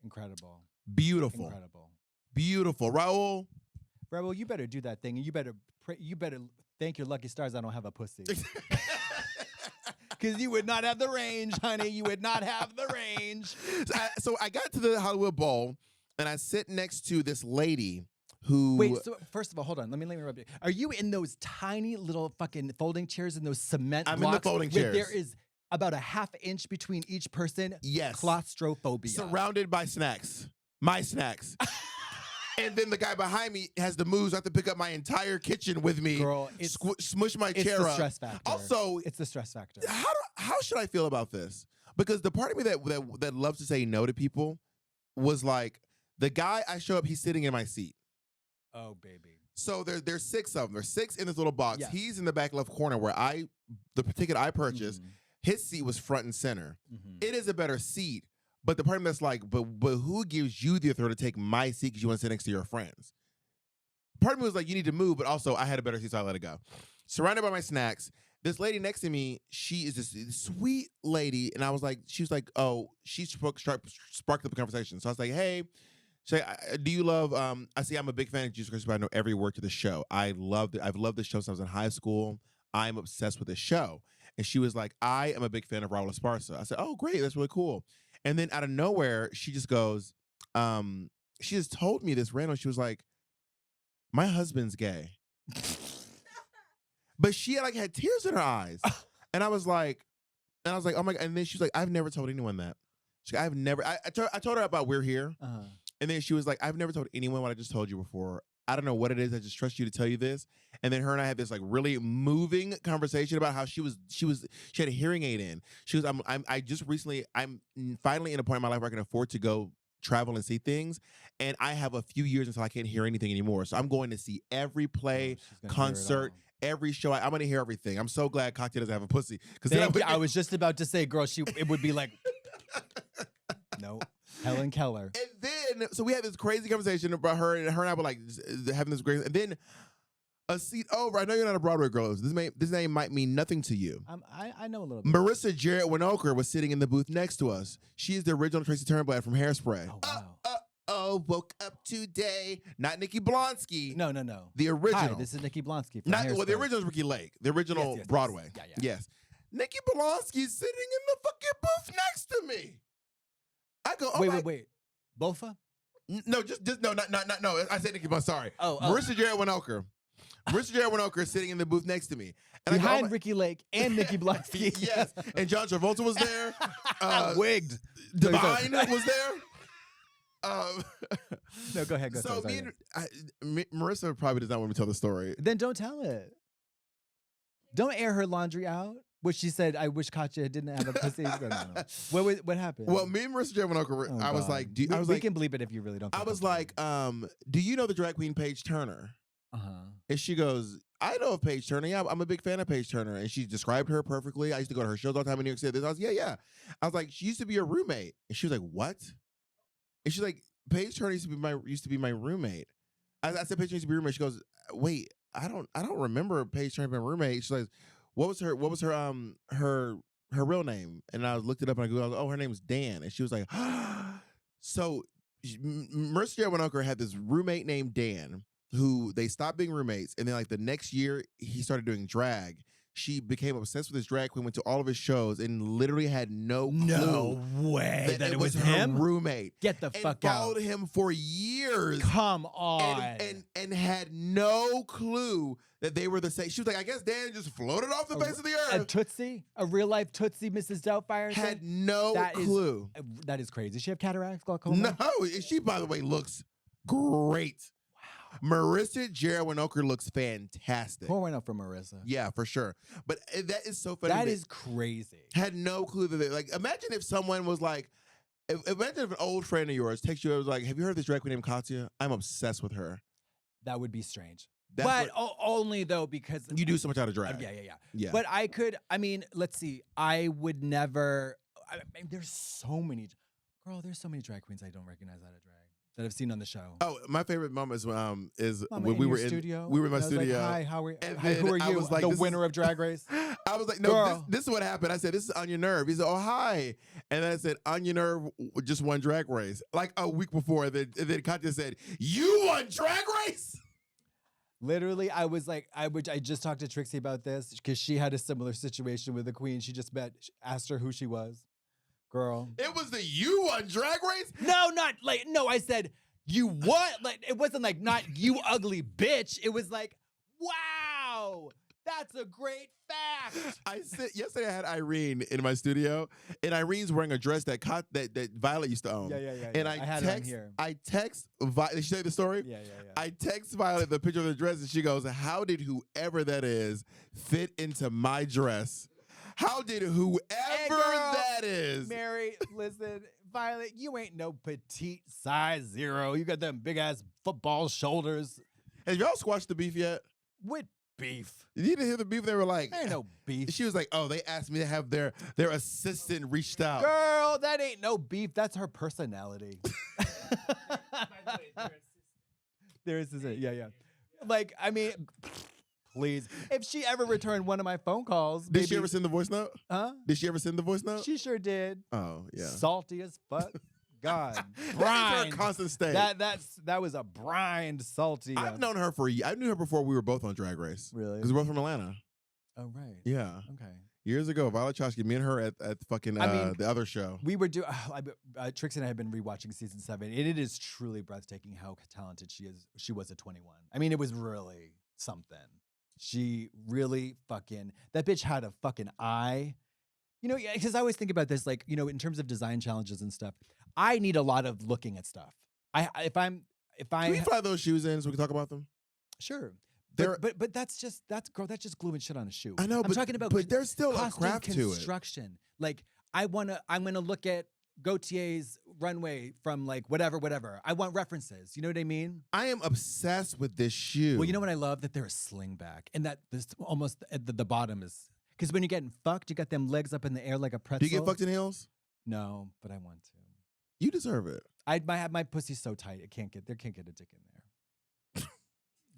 incredible. Beautiful. Incredible. Beautiful. Raul. Rebel, you better do that thing, and you better thank your lucky stars I don't have a pussy. Because you would not have the range, honey. You would not have the range. So I got to the Hollywood Bowl, and I sit next to this lady who. Wait, so first of all, hold on. Let me rub you. Are you in those tiny little fucking folding chairs and those cement I'm in the blocks folding where chairs. there is about a half inch between each person? Yes. Claustrophobia. Surrounded by snacks. My snacks. And then the guy behind me has the moves. I have to pick up my entire kitchen with me. Girl, smush my it's chair the up. stress factor. Also, it's the stress factor. how should I feel about this? Because the part of me that loves to say no to people was like, the guy I show up, he's sitting in my seat. Oh, baby. So there's 6 of them. There's 6 in this little box. Yes. He's in the back left corner where the ticket I purchased, Mhm. his seat was front and center. Mhm. It is a better seat, but the part of me that's like, but who gives you the authority to take my seat because you want to sit next to your friends? Part of me was like, you need to move, but also I had a better seat, so I let it go. Surrounded by my snacks, this lady next to me, she is this sweet lady, and she was like, oh, she sparked up a conversation. So I was like, hey, do you love? I see. I'm a big fan of Jesus Christ, but I know every word to the show. I've loved this show since I was in high school. I'm obsessed with this show. And she was like, I am a big fan of Raul Esparza. I said, oh, great, that's really cool. And then out of nowhere, she just goes, she just told me this random. She was like, my husband's gay. But she had tears in her eyes. And I was like, oh my God. And then she's like, I've never told anyone that. I've never, I told her about We're Here. Uh-huh. And then she was like, I've never told anyone what I just told you before. I don't know what it is. I just trust you to tell you this. And then her and I had this really moving conversation about how she had a hearing aid in. She was, I'm finally in a point in my life where I can afford to go travel and see things. And I have a few years until I can't hear anything anymore. So I'm going to see every play, concert, every show. I'm going to hear everything. I'm so glad Katya doesn't have a pussy. I was just about to say, girl, it would be like, no. Helen Keller. And then, so we had this crazy conversation about her, and I were like having this great. And then a seat over. I know you're not a Broadway girl. This name might mean nothing to you. I know a little bit. Marissa Jarrett Winokur was sitting in the booth next to us. She is the original Tracy Turnblad from Hairspray. Oh wow. Woke up today. Not Nikki Blonsky. No. The original. Hi, this is Nikki Blonsky from Hairspray. Well, the original is Ricky Lake. The original Yes. Broadway. Yeah. Yes. Nikki Blonsky's sitting in the fucking booth next to me. I go, wait. Bofa? No, just no, not no. I said Nikki Blonsky. Sorry. Oh. Marissa Jarrett Winokur. Marissa Jarrett Winokur is sitting in the booth next to me. And Behind Ricky Lake and Nikki Blonsky. Yes. And John Travolta was there. Wigged. Divine was there. No, go ahead. So Marissa probably does not want me to tell the story. Then don't tell it. Don't air her laundry out. Which she said, I wish Katya didn't have a pussy. No. What happened? Well, me and Marissa Jarrett Winokur, I was like, we can bleep it if you really don't. I was like, do you know the drag queen Paige Turner? And she goes, I know of Paige Turner. Yeah, I'm a big fan of Paige Turner. And she described her perfectly. I used to go to her shows all the time in New York City. I was, yeah. I was like, she used to be your roommate. And she was like, what? And she's like, Paige Turner used to be my roommate. I said, Paige Turner used to be roommate. She goes, wait, I don't remember Paige Turner being a roommate. She's like, what was her real name? And I looked it up and I Googled, oh, her name's Dan. And she was like, so Marissa Jarrett Winokur had this roommate named Dan who they stopped being roommates. And then the next year he started doing drag. She became obsessed with his drag queen, went to all of his shows, and literally had no clue. No way that it was him? Her roommate. Get the fuck out. Followed him for years. Come on. And had no clue that they were the same. She was like, I guess Dan just floated off the face of the earth. A Tootsie? A real life Tootsie Mrs. Doubtfire? Had no clue. That is crazy. Does she have cataracts, glaucoma? No. She, by the way, looks great. Marissa Jarrett Winokur looks fantastic. Pour one up for Marissa. Yeah, for sure. But that is so funny. That is crazy. Had no clue that they, imagine if someone was like, imagine if an old friend of yours texts you and was like, have you heard of this drag queen named Katya? I'm obsessed with her. That would be strange. But only though because you do so much out of drag. Yeah. But let's see. I would never. There's so many drag queens I don't recognize out of drag that I've seen on the show. Oh, my favorite moment is Mama, when we were studio. We were in my studio. Like, hi, who are you? Like, the winner of Drag Race. I was like, no, this is what happened. I said, this is On Your Nerve. He said, oh, hi. And then I said, On Your Nerve just won Drag Race. Like a week before. And then Katya said, you won Drag Race? Literally, I was like, I just talked to Trixie about this because she had a similar situation with the queen. She just asked her who she was. Girl. It was the you won Drag Race? No, I said, you what? Like, it wasn't like, not you ugly bitch. It was like, wow, that's a great fact. Yesterday I had Irene in my studio, and Irene's wearing a dress that Violet used to own. Yeah. And I had it on here. I text Violet. Did she tell you the story? Yeah. I text Violet the picture of the dress, and she goes, how did whoever that is fit into my dress? How did whoever that is? Mary, listen, Violet, you ain't no petite size 0. You got them big ass football shoulders. Have y'all squashed the beef yet? What beef? You didn't hear the beef? They were like, There ain't no beef. She was like, oh, they asked me to have their assistant reached out. Girl, that ain't no beef. That's her personality. There is assistant. Yeah. Like, I mean, please. If she ever returned one of my phone calls. Did she ever send the voice note? Huh? Did she ever send the voice note? She sure did. Oh, yeah. Salty as fuck. God. That's her constant state. That was a brined salty. I've known her I knew her before we were both on Drag Race. Really? Because we're both from Atlanta. Oh, right. Yeah. Okay. Years ago, Violet Chachki, me and her at fucking the other show. We were Trixie and I have been rewatching season 7, and it is truly breathtaking how talented she is. She was at 21. I mean, it was really something. She really that bitch had a fucking eye. You know, because I always think about this, like, you know, in terms of design challenges and stuff, I need a lot of looking at stuff. Can we fly those shoes in so we can talk about them? Sure. They're- But that's just gluing shit on a shoe. I know, I'm talking about but there's still a costume craft to it. construction. Like, I'm gonna look at Gautier's runway from like whatever. I want references. You know what I mean? I am obsessed with this shoe. Well, you know what I love? That they're a slingback, and that this almost at the bottom is because when you're getting fucked, you got them legs up in the air like a pretzel. Do you get fucked in heels? No, but I want to. You deserve it. My pussy's so tight, there can't get a dick in there.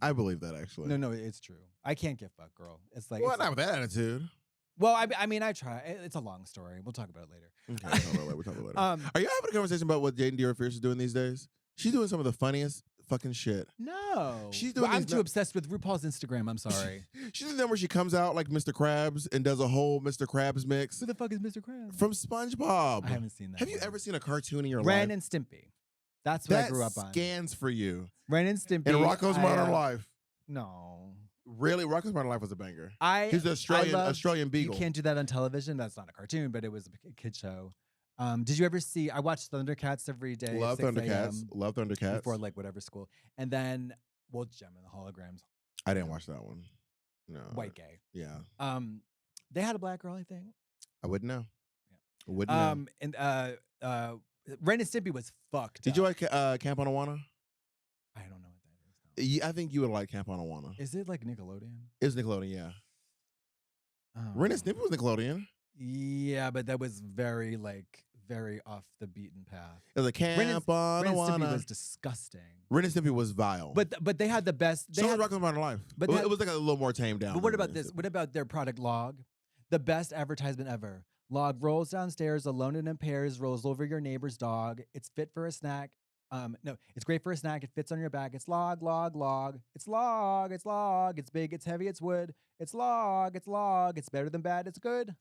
I believe that actually. No, it's true. I can't get fucked, girl. It's like Well, not with that attitude. Well, I mean, I try. It's a long story. We'll talk about it later. Okay, we'll talk about it later. Are you having a conversation about what Jaden Deere Fierce is doing these days? She's doing some of the funniest fucking shit. No. She's doing I'm too obsessed with RuPaul's Instagram. I'm sorry. She's doing that where she comes out like Mr. Krabs and does a whole Mr. Krabs mix. Who the fuck is Mr. Krabs? From SpongeBob. I haven't seen that. Have you ever seen a cartoon in your Ren life? and Stimpy. That's what I grew up on. That scans for you. Ren and Stimpy. And Rocco's Modern Life. No. Really? Rocco's Modern Life was a banger. He's an Australian beagle. You can't do that on television. That's not a cartoon, but it was a kid show. Did you ever see? I watched Thundercats every day. Love Thundercats. Love Thundercats. Before like whatever school, and then Gem and the Holograms. I didn't watch that one. No. White gay. Yeah. They had a black girl, I think. I wouldn't know. Yeah. I wouldn't know. And Ren and Stimpy was fucked. Did you like Camp on Awana? I don't know what that is. Yeah, I think you would like Camp on Awana. Is it like Nickelodeon? It's Nickelodeon, yeah. Ren and Stimpy was Nickelodeon. Yeah, but that was very off the beaten path. It was a Camp on Ren and Awana. Stimpy was disgusting. Ren and Stimpy was vile. But they had the best. So was Rocko's Modern Life. But it was like a little more tamed down. But what about this? What about their product Log? The best advertisement ever. Log rolls downstairs alone and in pairs, rolls over your neighbor's dog. It's fit for a snack. No, it's great for a snack. It fits on your back. It's Log, Log, Log. It's Log, it's Log. It's big, it's heavy, it's wood. It's Log, it's Log. It's better than bad, it's good.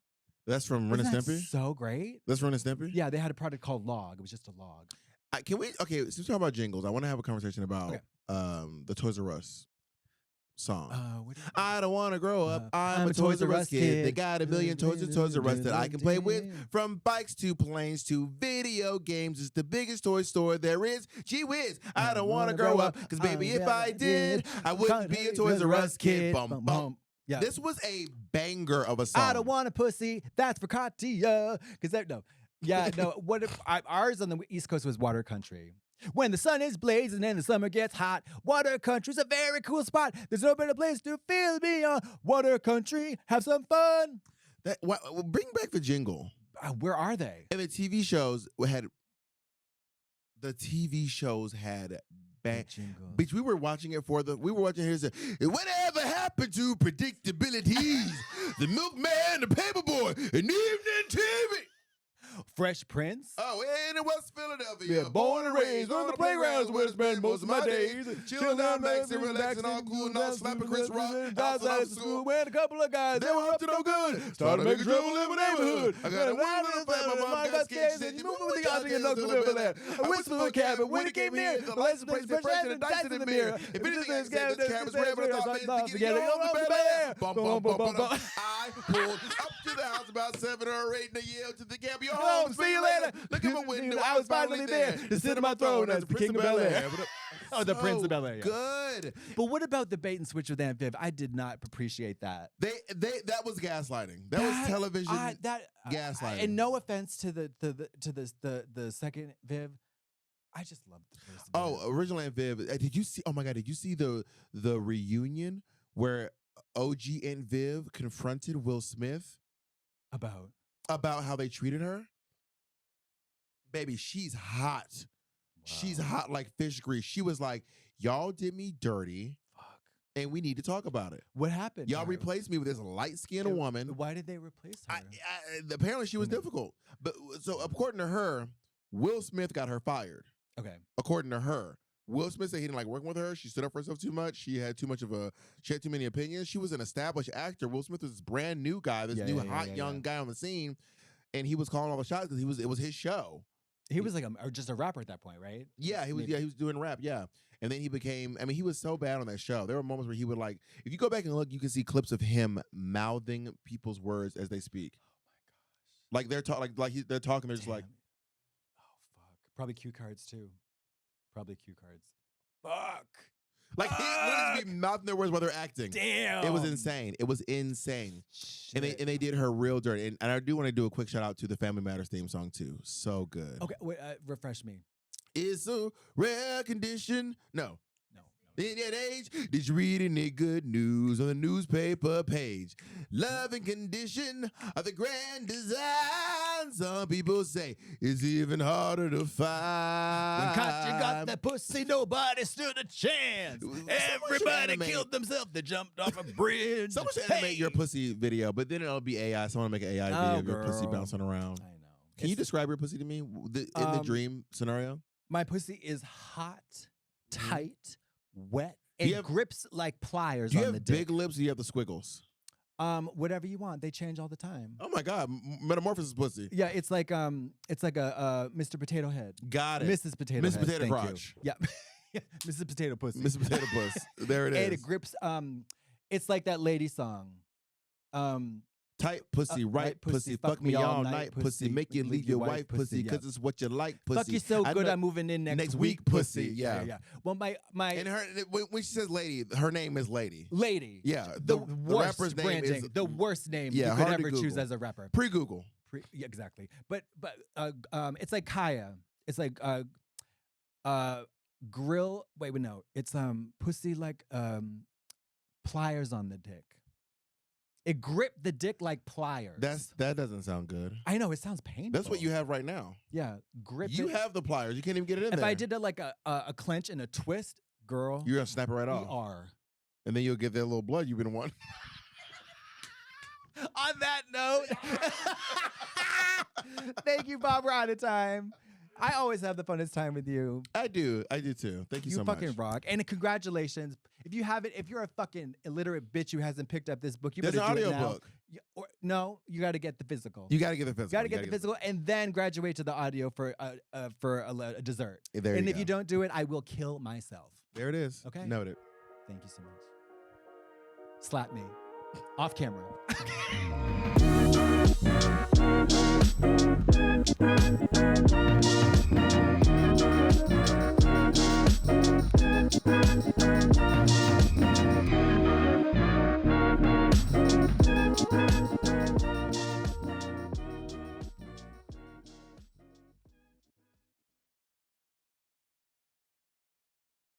That's from Ren and Stimpy? So great. That's Ren and Stimpy? Yeah, they had a product called Log. It was just a log. Since we talk about jingles, I want to have a conversation about the Toys R Us song. I don't want to grow up. I'm a Toys R Us kid. They got a million toys R Us that I can play with. From bikes to planes to video games. It's the biggest toy store there is. Gee whiz, I don't want to grow up. Because baby, if I did, I wouldn't be a Toys R Us kid. Bum, bum. Yeah. This was a banger of a song. I don't want a pussy. That's for Katya. What if ours on the East Coast was Water Country. When the sun is blazing and the summer gets hot, Water Country's a very cool spot. There's no better place to feel beyond Water Country. Have some fun. Bring back the jingle. Where are they? And the TV shows had. Bitch, we were watching it here's whatever happened to predictabilities? The milkman, the paperboy, and evening TV. Fresh Prince. Oh, in West Philadelphia. Yeah, born and raised on the playgrounds where I spend most of my days. Chilling down, maxing, relaxing, all cool, not slapping Chris Rock. Outside of school, when a couple of guys, they were up to no good. Started making trouble in my neighborhood. I got a wild little family, my mom got scared. She said, you moving with the odds and Uncle Riverland. I whispered to the cabin when it came near. The lights place fresh and dice in the mirror. If anything is scared, the camera's red, but I thought to get it on the bed. Bum, bum, bum, bum, bum. I pulled up to the house about 7 or 8 and I yelled to the cab, "Yo, home, see you later." Look at my window, I was finally there to sit on my throne as the King of Bel-Air. Oh, the Prince of Bel-Air. Yeah. Good. But what about the bait and switch with Aunt Viv? I did not appreciate that. That was gaslighting. That was television gaslighting. And no offense to the second Viv, I just love the first. Oh, original Aunt Viv. Did you see? Oh my God! Did you see the reunion where OG Aunt Viv confronted Will Smith about how they treated her? Baby, she's hot. Wow. She's hot like fish grease. She was like, "Y'all did me dirty, and we need to talk about it." What happened? Y'all replaced me with this light-skinned woman. Why did they replace her? Apparently, she was difficult. But so, according to her, Will Smith got her fired. Okay. According to her, Will Smith said he didn't like working with her. She stood up for herself too much. She had too many opinions. She was an established actor. Will Smith was this brand new guy, this hot young guy on the scene, and he was calling all the shots because it was his show. He was like just a rapper at that point, right? Yeah, he was. Yeah, he was doing rap. Yeah, and then he became. I mean, he was so bad on that show. There were moments where he would like. If you go back and look, you can see clips of him mouthing people's words as they speak. Oh my gosh! Like they're talking. They're talking. They're just like. Oh fuck! Probably cue cards too. Probably cue cards. Fuck. Like he literally be mouthing their words while they're acting. Damn. It was insane. It was insane. Shit. And they did her real dirty. And I do want to do a quick shout out to the Family Matters theme song too. So good. Okay, wait, refresh me. It's a rare condition. No. In that age, did you read any good news on the newspaper page? Love and condition are the grand design. Some people say it's even harder to find. When Katya got that pussy, nobody stood a chance. Everybody killed themselves. They jumped off a bridge. Someone should animate your pussy video, but then it'll be AI. Someone make an AI video of your pussy bouncing around. I know. Can you describe your pussy to me in the dream scenario? My pussy is hot, tight, wet, and grips like pliers on the dick. Do you have big lips or do you have the squiggles? Whatever you want. They change all the time. Oh my God, metamorphosis pussy. Yeah, it's like a Mr. Potato Head. Got it. Mrs. Potato Head. Mrs. Potato Crotch. Yeah. Mrs. Potato Pussy. Mrs. Potato Puss. There it is. And it grips. It's like that lady song. Tight pussy, right pussy, fuck me all night pussy, make you leave your wife pussy, cause it's what you like pussy. Fuck you so good, I'm moving in next week pussy. Yeah. Well, my and her when she says lady, her name is Lady. Lady. Yeah. The worst rapper's branding, name is the worst name you could ever choose as a rapper. Pre-Google. Yeah, exactly. But it's like Kaya. It's like grill. Wait, no. It's pussy like pliers on the dick. It gripped the dick like pliers. That doesn't sound good. I know, it sounds painful. That's what you have right now. Yeah, grip. You have the pliers. You can't even get it in there. If I did it like a clench and a twist, girl, you're gonna snap it right off. are. And then you'll get that little blood you've been wanting. On that note, thank you, Bob. We're out of time. I always have the funnest time with you. I do too. Thank you so much. You fucking rock. And congratulations. If you haven't, if you're a fucking illiterate bitch who hasn't picked up this book, you There's better an do audio it now. book. No, you got to get the physical. You got to get the physical. You got to get the physical and then graduate to the audio for a dessert. There and you if go. you don't do it, I will kill myself. There it is. Okay. Noted. Thank you so much. Slap me. Off camera.